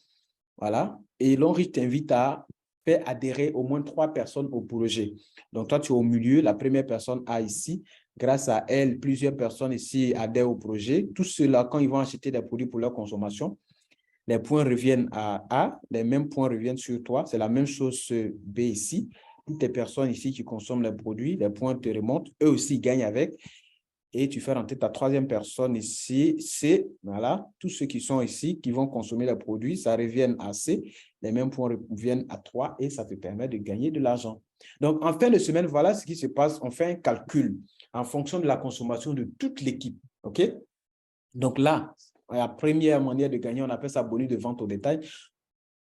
voilà, et l'Henri t'invite à faire adhérer au moins 3 personnes au projet. Donc, toi, tu es au milieu, la première personne A ici. Grâce à elle, plusieurs personnes ici adhèrent au projet. Tous ceux-là, quand ils vont acheter des produits pour leur consommation, les points reviennent à A, les mêmes points reviennent sur toi. C'est la même chose sur B ici. Toutes les personnes ici qui consomment les produits, les points te remontent. Eux aussi gagnent avec. Et tu fais rentrer ta troisième personne ici, C. Voilà, tous ceux qui sont ici, qui vont consommer les produits, ça revient à C. Les mêmes points reviennent à 3 et ça te permet de gagner de l'argent. Donc, en fin de semaine, voilà ce qui se passe. On fait un calcul en fonction de la consommation de toute l'équipe. OK? Donc là, la première manière de gagner, on appelle ça bonus de vente au détail.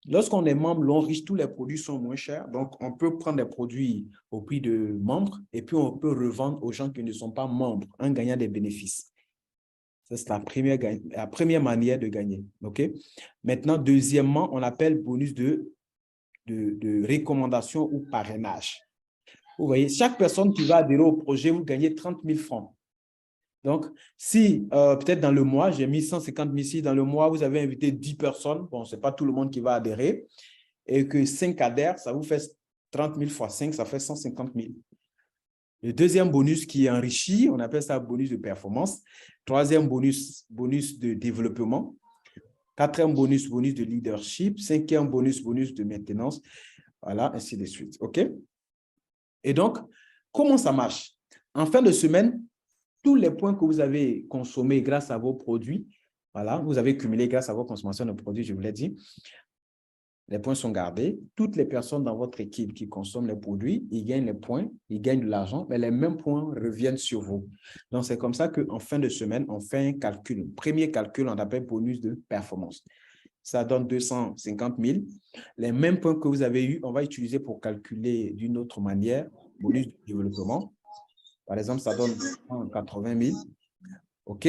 Lorsqu'on est membre, l'Onriche, tous les produits sont moins chers. Donc, on peut prendre des produits au prix de membres et puis on peut revendre aux gens qui ne sont pas membres en gagnant des bénéfices. Ça, c'est la première manière de gagner. OK? Maintenant, deuxièmement, on appelle bonus de recommandation ou parrainage. Vous voyez, chaque personne qui va adhérer au projet, vous gagnez 30 000 francs. Donc, si peut-être dans le mois, j'ai mis 150 000 ici, dans le mois, vous avez invité 10 personnes, bon, ce n'est pas tout le monde qui va adhérer, et que 5 adhèrent, ça vous fait 30 000 fois 5, ça fait 150 000. Le deuxième bonus qui enrichit, on appelle ça bonus de performance. Troisième bonus, bonus de développement. Quatrième bonus, bonus de leadership. Cinquième bonus, bonus de maintenance. Voilà, ainsi de suite. OK? Et donc, comment ça marche? En fin de semaine, tous les points que vous avez consommés grâce à vos produits, voilà, vous avez cumulé grâce à vos consommations de produits, je vous l'ai dit, les points sont gardés. Toutes les personnes dans votre équipe qui consomment les produits, ils gagnent les points, ils gagnent de l'argent, mais les mêmes points reviennent sur vous. Donc, c'est comme ça qu'en fin de semaine, on fait un calcul. Premier calcul, on appelle bonus de performance. Ça donne 250 000. Les mêmes points que vous avez eus, on va utiliser pour calculer d'une autre manière, bonus de développement. Par exemple, ça donne 80 000. OK?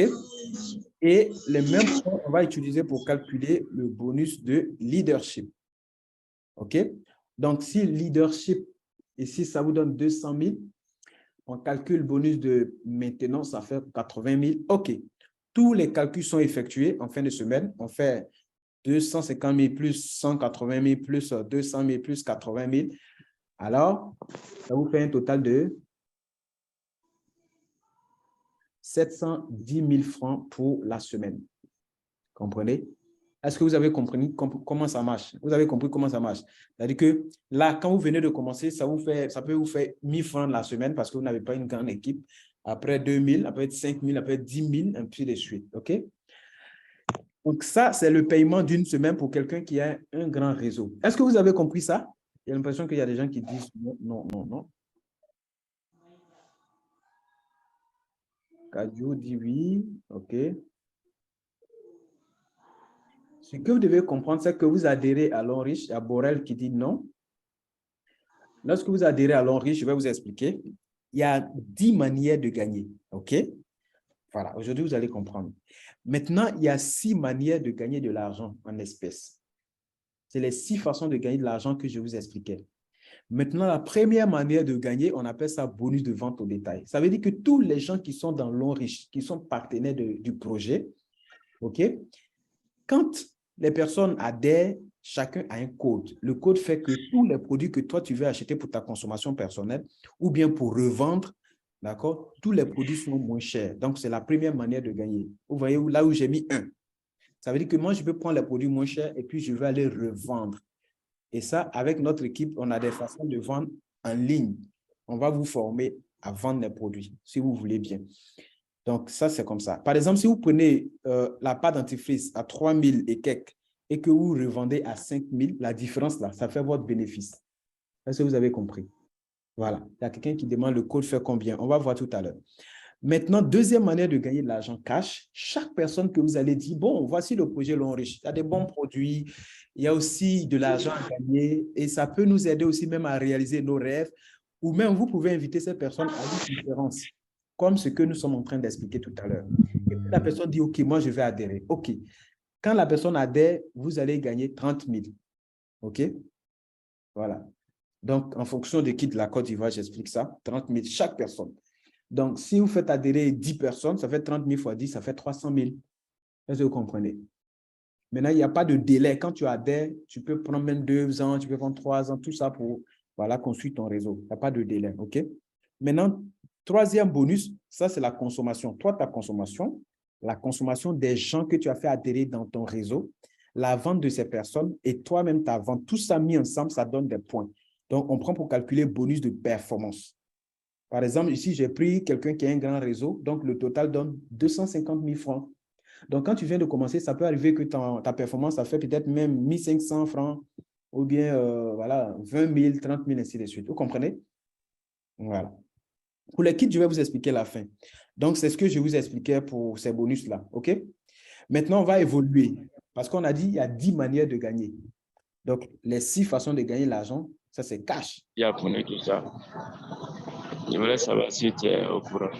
Et les mêmes points, on va utiliser pour calculer le bonus de leadership. OK? Donc, si leadership, ici, ça vous donne 200 000, on calcule bonus de maintenance, ça fait 80 000. OK. Tous les calculs sont effectués en fin de semaine. On fait 250 000 plus 180 000 plus 200 000 plus 80 000. Alors, ça vous fait un total de 710 000 francs pour la semaine. Comprenez? Est-ce que vous avez compris comment ça marche? Vous avez compris comment ça marche? C'est-à-dire que là, quand vous venez de commencer, ça peut vous faire 1 000 francs la semaine parce que vous n'avez pas une grande équipe. Après 2 000, après 5 000, après 10 000, ainsi de suite. OK? Donc, ça, c'est le paiement d'une semaine pour quelqu'un qui a un grand réseau. Est-ce que vous avez compris ça? J'ai l'impression qu'il y a des gens qui disent non, non, non, non. Kadjo dit oui. OK. Ce que vous devez comprendre, c'est que vous adhérez à l'Onriche. Il y a Borel qui dit non. Lorsque vous adhérez à l'Onriche, je vais vous expliquer. Il y a 10 manières de gagner. OK? Voilà, aujourd'hui, vous allez comprendre. Maintenant, il y a 6 manières de gagner de l'argent en espèces. C'est les 6 façons de gagner de l'argent que je vous expliquais. Maintenant, la première manière de gagner, on appelle ça bonus de vente au détail. Ça veut dire que tous les gens qui sont dans l'Onriche, qui sont partenaires du projet, OK? Quand les personnes adhèrent, chacun a un code. Le code fait que tous les produits que toi, tu veux acheter pour ta consommation personnelle ou bien pour revendre, D'accord? Tous les produits sont moins chers. Donc, c'est la première manière de gagner. Vous voyez là où j'ai mis 1. Ça veut dire que moi, je peux prendre les produits moins chers et puis je vais aller revendre. Et ça, avec notre équipe, on a des façons de vendre en ligne. On va vous former à vendre les produits, si vous voulez bien. Donc, ça, c'est comme ça. Par exemple, si vous prenez la pâte dentifrice à 3 000 et quelques et que vous revendez à 5 000, la différence là, ça fait votre bénéfice. Est-ce que vous avez compris? Voilà. Il y a quelqu'un qui demande le code fait combien. On va voir tout à l'heure. Maintenant, deuxième manière de gagner de l'argent cash, chaque personne que vous allez dire, bon, voici le projet Long Riche. Il y a des bons produits, il y a aussi de l'argent à gagner et ça peut nous aider aussi même à réaliser nos rêves ou même vous pouvez inviter cette personne à une conférence, comme ce que nous sommes en train d'expliquer tout à l'heure. Et puis la personne dit, OK, moi je vais adhérer. OK. Quand la personne adhère, vous allez gagner 30 000. OK? Voilà. Donc, en fonction de qui de la Côte d'Ivoire, j'explique ça. 30 000 chaque personne. Donc, si vous faites adhérer 10 personnes, ça fait 30 000 fois 10, ça fait 300 000. Est-ce que vous comprenez? Maintenant, il n'y a pas de délai. Quand tu adhères, tu peux prendre même 2 ans, tu peux prendre 3 ans, tout ça pour voilà, construire ton réseau. Il n'y a pas de délai. OK? Maintenant, troisième bonus, ça, c'est la consommation. Toi, ta consommation, la consommation des gens que tu as fait adhérer dans ton réseau, la vente de ces personnes et toi-même ta vente. Tout ça mis ensemble, ça donne des points. Donc, on prend pour calculer bonus de performance. Par exemple, ici, j'ai pris quelqu'un qui a un grand réseau, donc le total donne 250 000 francs. Donc, quand tu viens de commencer, ça peut arriver que ta performance, ça fait peut-être même 1 500 francs ou bien voilà, 20 000, 30 000, ainsi de suite. Vous comprenez? Voilà. Pour les kits, je vais vous expliquer la fin. Donc, c'est ce que je vous expliquais pour ces bonus-là. OK? Maintenant, on va évoluer parce qu'on a dit qu'il y a 10 manières de gagner. Donc, les 6 façons de gagner l'argent, ça, c'est cash. Il apprenait tout ça. Je voulais savoir si tu es au courant.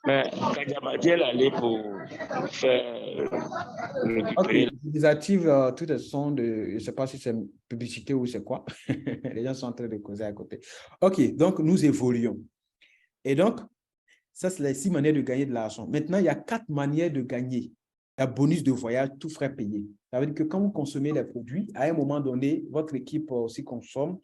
Mais Kadiabadi est allé pour faire récupérer. OK, je désactive toutes les sons de, je ne sais pas si c'est une publicité ou c'est quoi. Les gens sont en train de causer à côté. OK, donc nous évoluons. Et donc, ça, c'est les 6 manières de gagner de l'argent. Maintenant, il y a 4 manières de gagner. Il y a bonus de voyage, tout frais payé. Ça veut dire que quand vous consommez les produits, à un moment donné, votre équipe aussi consomme,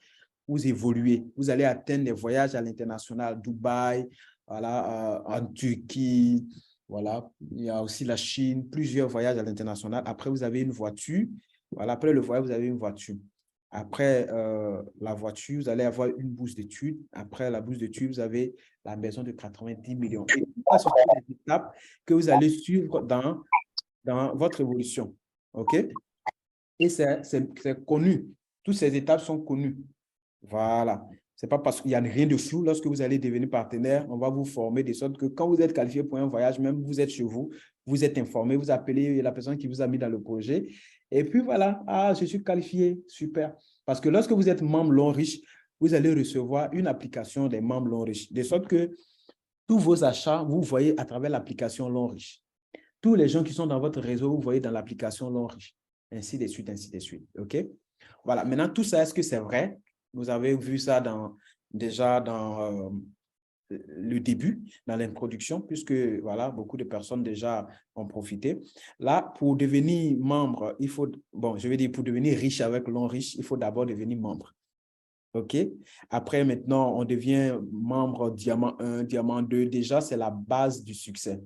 vous évoluez. Vous allez atteindre des voyages à l'international, Dubaï, voilà, en Turquie, voilà. Il y a aussi la Chine, plusieurs voyages à l'international. Après, vous avez une voiture. Voilà, après le voyage, vous avez une voiture. Après la voiture, vous allez avoir une bourse d'études. Après la bourse d'études, vous avez la maison de 90 millions. Et ça, ce sont les étapes que vous allez suivre dans votre évolution. OK? Et c'est connu. Toutes ces étapes sont connues. Voilà. Ce n'est pas parce qu'il n'y a rien de flou. Lorsque vous allez devenir partenaire, on va vous former de sorte que quand vous êtes qualifié pour un voyage, même vous êtes chez vous, vous êtes informé, vous appelez la personne qui vous a mis dans le projet. Et puis voilà, ah, je suis qualifié, super. Parce que lorsque vous êtes membre Long Riche, vous allez recevoir une application des membres Long Riche. De sorte que tous vos achats, vous voyez à travers l'application Long Riche. Tous les gens qui sont dans votre réseau, vous voyez dans l'application Long Riche. Ainsi de suite, ainsi de suite. OK? Voilà. Maintenant, tout ça, est-ce que c'est vrai? Vous avez vu ça déjà dans le début, dans l'introduction, puisque voilà, beaucoup de personnes déjà ont profité. Là, pour devenir membre, il faut, bon, je vais dire, pour devenir riche avec Long Riche, il faut d'abord devenir membre. OK? Après, maintenant, on devient membre Diamant 1, Diamant 2. Déjà, c'est la base du succès.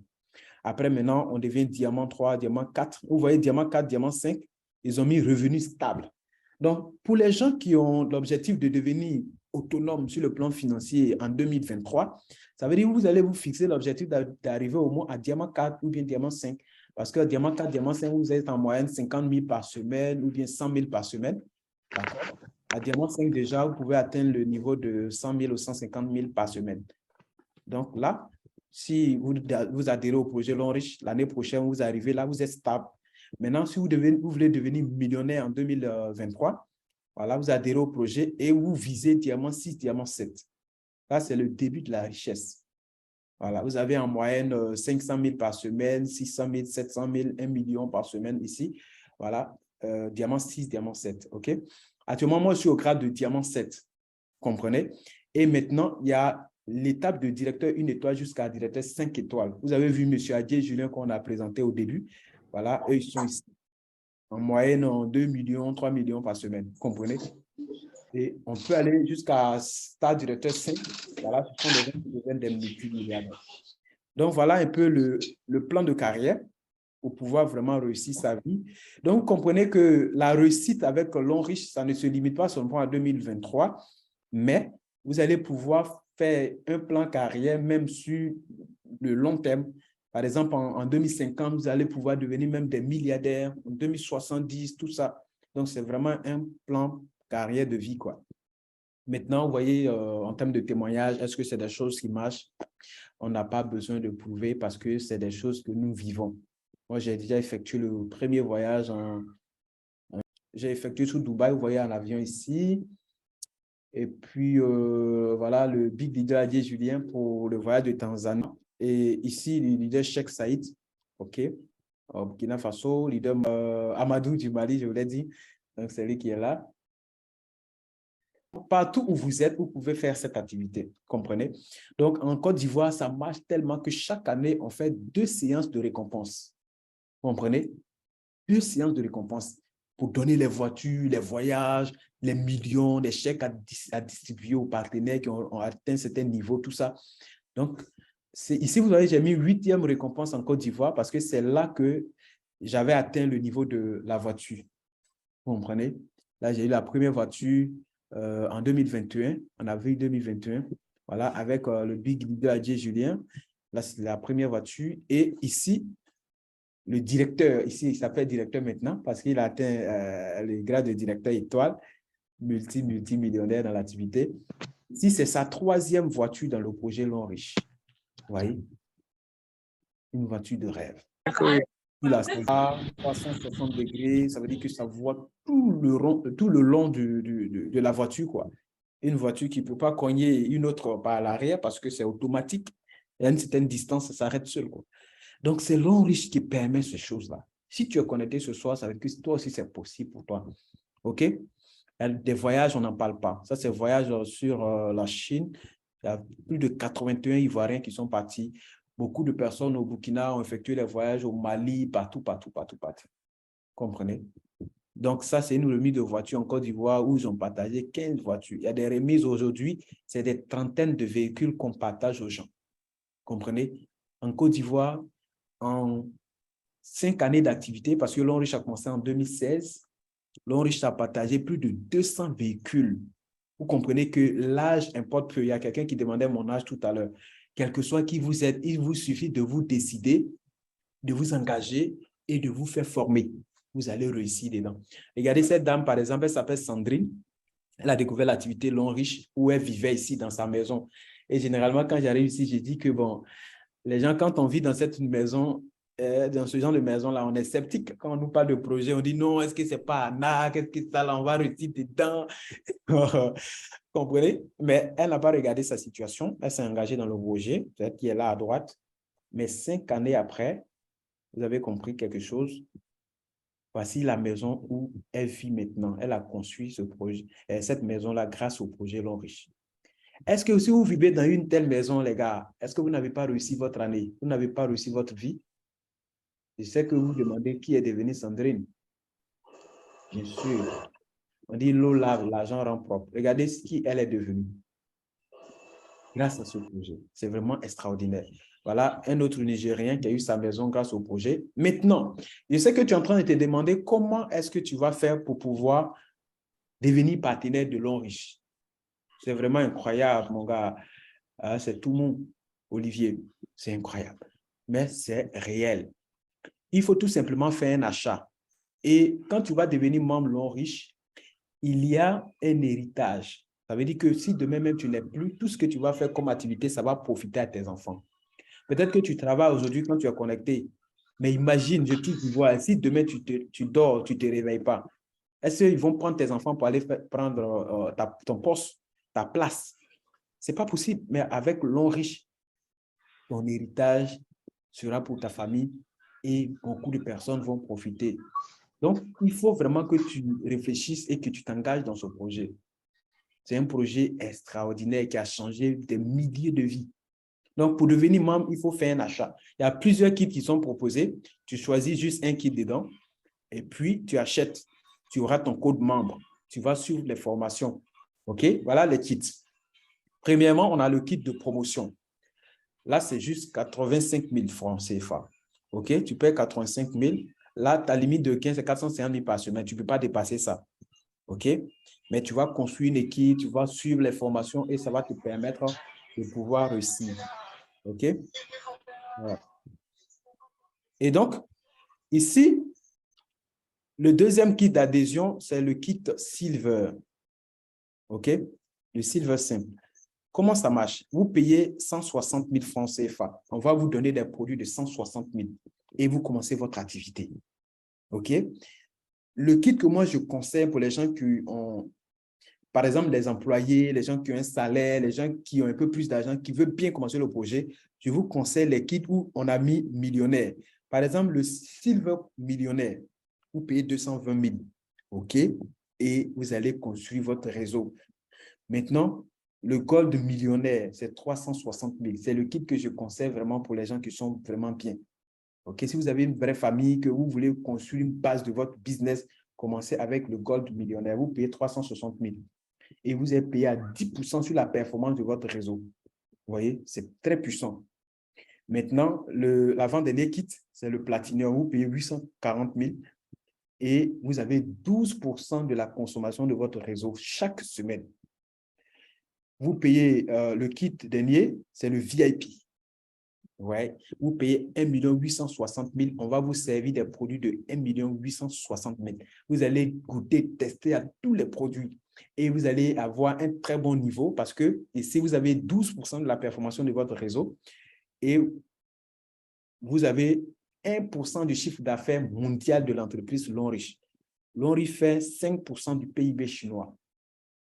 Après, maintenant, on devient Diamant 3, Diamant 4. Vous voyez, Diamant 4, Diamant 5, ils ont mis revenu stable. Donc, pour les gens qui ont l'objectif de devenir autonome sur le plan financier en 2023, ça veut dire que vous allez vous fixer l'objectif d'arriver au moins à Diamant 4 ou bien Diamant 5. Parce que Diamant 4, Diamant 5, vous êtes en moyenne 50 000 par semaine ou bien 100 000 par semaine. D'accord? À Diamant 5, déjà, vous pouvez atteindre le niveau de 100 000 ou 150 000 par semaine. Donc là, si vous adhérez au projet Long Riche, l'année prochaine, vous arrivez là, vous êtes stable. Maintenant, si vous voulez devenir millionnaire en 2023, voilà, vous adhérez au projet et vous visez Diamant 6, Diamant 7. Là, c'est le début de la richesse. Voilà, vous avez en moyenne 500 000 par semaine, 600 000, 700 000, 1 million par semaine ici. Voilà, Diamant 6, Diamant 7. OK? Actuellement, moi, je suis au grade de Diamant 7. Comprenez? Et maintenant, il y a l'étape de directeur 1 étoile jusqu'à directeur 5 étoiles. Vous avez vu M. Adier Julien qu'on a présenté au début. Voilà, eux, ils sont ici. En moyenne, 2 millions, 3 millions par semaine. Comprenez? Et on peut aller jusqu'à stade directeur 5. Voilà, ce sont des gens qui deviennent des multimilliardaires. Donc, voilà un peu le plan de carrière pour pouvoir vraiment réussir sa vie. Donc, vous comprenez que la réussite avec l'Onriche, ça ne se limite pas seulement à 2023, mais vous allez pouvoir faire un plan carrière même sur le long terme. Par exemple, en 2050, vous allez pouvoir devenir même des milliardaires, en 2070, tout ça. Donc, c'est vraiment un plan carrière de vie, quoi. Maintenant, vous voyez, en termes de témoignage, est-ce que c'est des choses qui marchent? On n'a pas besoin de prouver parce que c'est des choses que nous vivons. Moi, j'ai déjà effectué le premier voyage. J'ai effectué sous Dubaï, vous voyez, en avion ici. Et puis, voilà, le big leader Adié Julien pour le voyage de Tanzanie. Et ici, le leader Cheikh Saïd, OK, au Burkina Faso, leader Amadou du Mali, je vous l'ai dit. Donc, c'est lui qui est là. Partout où vous êtes, vous pouvez faire cette activité, comprenez? Donc, en Côte d'Ivoire, ça marche tellement que chaque année, on fait 2 séances de récompense. Vous comprenez? 2 séances de récompense pour donner les voitures, les voyages, les millions, les chèques à distribuer aux partenaires qui ont atteint un certain niveau, tout ça. Donc, ici, vous voyez, j'ai mis 8e récompense en Côte d'Ivoire parce que c'est là que j'avais atteint le niveau de la voiture. Vous comprenez? Là, j'ai eu la première voiture en 2021, en avril 2021, voilà, avec le big leader Adié Julien. Là, c'est la première voiture. Et ici, le directeur, ici, il s'appelle directeur maintenant parce qu'il a atteint le grade de directeur étoile, multimillionnaire dans l'activité. Ici, c'est sa 3e voiture dans le projet L'Enriche. Vous voyez? Une voiture de rêve. Il a 360 degrés, ça veut dire que ça voit tout le long de la voiture, quoi. Une voiture qui ne peut pas cogner une autre par l'arrière parce que c'est automatique. Et à une certaine distance, ça s'arrête seul, quoi. Donc, c'est L'Enriche qui permet ces choses-là. Si tu es connecté ce soir, ça veut dire que toi aussi, c'est possible pour toi. OK? Des voyages, on n'en parle pas. Ça, c'est voyage sur la Chine. Il y a plus de 81 Ivoiriens qui sont partis. Beaucoup de personnes au Burkina ont effectué des voyages au Mali, partout. Comprenez? Donc, ça, c'est une remise de voitures en Côte d'Ivoire où ils ont partagé 15 voitures. Il y a des remises aujourd'hui, c'est des trentaines de véhicules qu'on partage aux gens. Comprenez? En Côte d'Ivoire, en 5 années d'activité, parce que L'Enriche a commencé en 2016, L'Enriche a partagé plus de 200 véhicules. Vous comprenez que l'âge importe peu. Il y a quelqu'un qui demandait mon âge tout à l'heure. Quel que soit qui vous êtes, il vous suffit de vous décider, de vous engager et de vous faire former. Vous allez réussir dedans. Regardez cette dame, par exemple, elle s'appelle Sandrine. Elle a découvert l'activité L'Enriche où elle vivait ici dans sa maison. Et généralement, quand j'arrive ici, je dis que bon, les gens, quand on vit dans cette maison, dans ce genre de maison-là, on est sceptique. Quand on nous parle de projet, on dit non, est-ce que c'est pas Anna? Qu'est-ce que ça, là, on va réussir dedans? Comprenez? Mais elle n'a pas regardé sa situation. Elle s'est engagée dans le projet, peut-être qui est là à droite. Mais 5 années après, vous avez compris quelque chose. Voici la maison où elle vit maintenant. Elle a construit ce projet, cette maison-là grâce au projet L'Enriche. Est-ce que si vous vivez dans une telle maison, les gars, est-ce que vous n'avez pas réussi votre année? Vous n'avez pas réussi votre vie? Je sais que vous vous demandez qui est devenue Sandrine. Bien sûr. On dit l'eau lave, l'argent rend propre. Regardez ce qu'elle est devenue grâce à ce projet. C'est vraiment extraordinaire. Voilà un autre Nigérien qui a eu sa maison grâce au projet. Maintenant, je sais que tu es en train de te demander comment est-ce que tu vas faire pour pouvoir devenir partenaire de L'Enriche. C'est vraiment incroyable, mon gars. C'est tout mon Olivier. C'est incroyable. Mais c'est réel. Il faut tout simplement faire un achat. Et quand tu vas devenir membre L'Enriche, il y a un héritage. Ça veut dire que si demain même tu n'es plus, tout ce que tu vas faire comme activité, ça va profiter à tes enfants. Peut-être que tu travailles aujourd'hui quand tu es connecté. Mais imagine, je touche du bois, si demain tu dors, tu ne te réveilles pas, est-ce qu'ils vont prendre tes enfants pour aller prendre ton poste, ta place? Ce n'est pas possible. Mais avec L'Enriche, ton héritage sera pour ta famille et beaucoup de personnes vont profiter. Donc, il faut vraiment que tu réfléchisses et que tu t'engages dans ce projet. C'est un projet extraordinaire qui a changé des milliers de vies. Donc, pour devenir membre, il faut faire un achat. Il y a plusieurs kits qui sont proposés. Tu choisis juste un kit dedans et puis tu achètes. Tu auras ton code membre. Tu vas suivre les formations. OK? Voilà les kits. Premièrement, on a le kit de promotion. Là, c'est juste 85 000 francs CFA. OK? Tu payes 85 000. Là, ta limite de 15 c'est 450 000 par semaine. Tu ne peux pas dépasser ça. OK? Mais tu vas construire une équipe, tu vas suivre les formations et ça va te permettre de pouvoir réussir. OK? Voilà. Et donc, ici, le deuxième kit d'adhésion, c'est le kit Silver. OK? Le Silver simple. Comment ça marche? Vous payez 160 000 francs CFA. On va vous donner des produits de 160 000 et vous commencez votre activité. OK? Le kit que moi, je conseille pour les gens qui ont, par exemple, les employés, les gens qui ont un salaire, les gens qui ont un peu plus d'argent, qui veulent bien commencer le projet, je vous conseille les kits où on a mis millionnaire. Par exemple, le Silver millionnaire, vous payez 220 000. OK? Et vous allez construire votre réseau. Maintenant, le Gold millionnaire, c'est 360 000. C'est le kit que je conseille vraiment pour les gens qui sont vraiment bien. OK? Si vous avez une vraie famille, que vous voulez construire une base de votre business, commencez avec le Gold millionnaire. Vous payez 360 000. Et vous êtes payé à 10% sur la performance de votre réseau. Vous voyez, c'est très puissant. Maintenant, l'avant-dernier kit, c'est le Platinum. Vous payez 840 000 et vous avez 12% de la consommation de votre réseau chaque semaine. Vous payez le kit dernier, c'est le VIP. Ouais. Vous payez 1 860 000. On va vous servir des produits de 1 860 000. Vous allez goûter, tester à tous les produits et vous allez avoir un très bon niveau parce que ici, vous avez 12% de la performance de votre réseau et vous avez 1% du chiffre d'affaires mondial de l'entreprise Lonrich. Lonrich fait 5% du PIB chinois.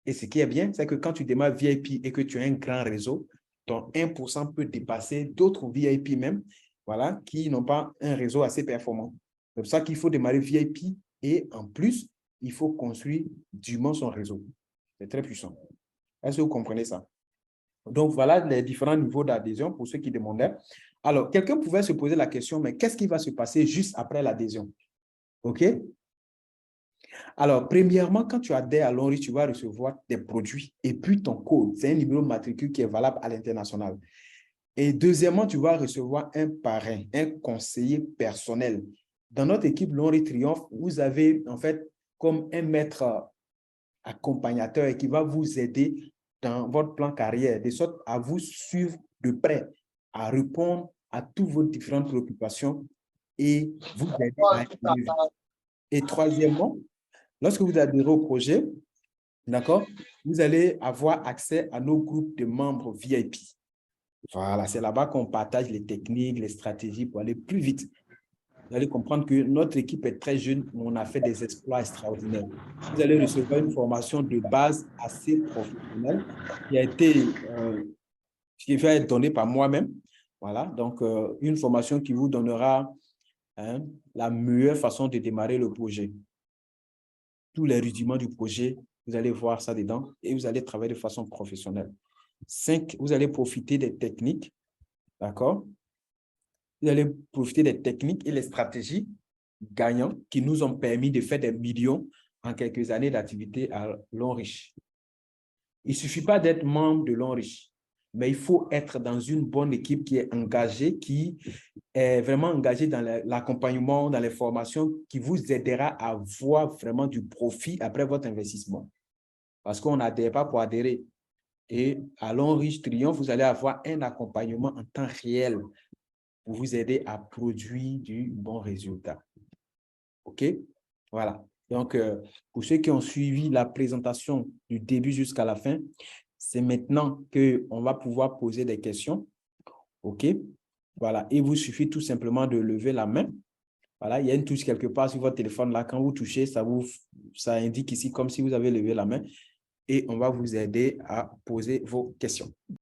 Et ce qui est bien, c'est que quand tu démarres VIP et que tu as un grand réseau, ton 1% peut dépasser d'autres VIP même, voilà, qui n'ont pas un réseau assez performant. C'est pour ça qu'il faut démarrer VIP et en plus, il faut construire dûment son réseau. C'est très puissant. Est-ce que vous comprenez ça? Donc, voilà les différents niveaux d'adhésion pour ceux qui demandaient. Alors, quelqu'un pouvait se poser la question, mais qu'est-ce qui va se passer juste après l'adhésion? OK? Alors, premièrement, quand tu adhères à Lonrich, tu vas recevoir des produits et puis ton code. C'est un numéro de matricule qui est valable à l'international. Et deuxièmement, tu vas recevoir un parrain, un conseiller personnel. Dans notre équipe Lonrich Triomphe, vous avez en fait comme un maître accompagnateur qui va vous aider dans votre plan carrière, de sorte à vous suivre de près, à répondre à toutes vos différentes préoccupations et vous aider à évoluer. Et troisièmement, lorsque vous adhérez au projet, d'accord, vous allez avoir accès à nos groupes de membres VIP. Voilà, c'est là-bas qu'on partage les techniques, les stratégies pour aller plus vite. Vous allez comprendre que notre équipe est très jeune, mais on a fait des exploits extraordinaires. Vous allez recevoir une formation de base assez professionnelle qui va être donnée par moi-même. Voilà, donc une formation qui vous donnera la meilleure façon de démarrer le projet. Tous les rudiments du projet, vous allez voir ça dedans et vous allez travailler de façon professionnelle. 5, vous allez profiter des techniques, d'accord? Vous allez profiter des techniques et les stratégies gagnantes qui nous ont permis de faire des millions en quelques années d'activité à Lonrich. Il ne suffit pas d'être membre de Lonrich, mais il faut être dans une bonne équipe qui est engagée, qui est vraiment engagée dans l'accompagnement, dans les formations, qui vous aidera à voir vraiment du profit après votre investissement. Parce qu'on n'adhère pas pour adhérer. Et à Lonrich Triomphe, vous allez avoir un accompagnement en temps réel pour vous aider à produire du bon résultat. OK? Voilà. Donc, pour ceux qui ont suivi la présentation du début jusqu'à la fin, c'est maintenant qu'on va pouvoir poser des questions. OK? Voilà. Il vous suffit tout simplement de lever la main. Voilà. Il y a une touche quelque part sur votre téléphone là. Quand vous touchez, ça indique ici comme si vous avez levé la main et on va vous aider à poser vos questions.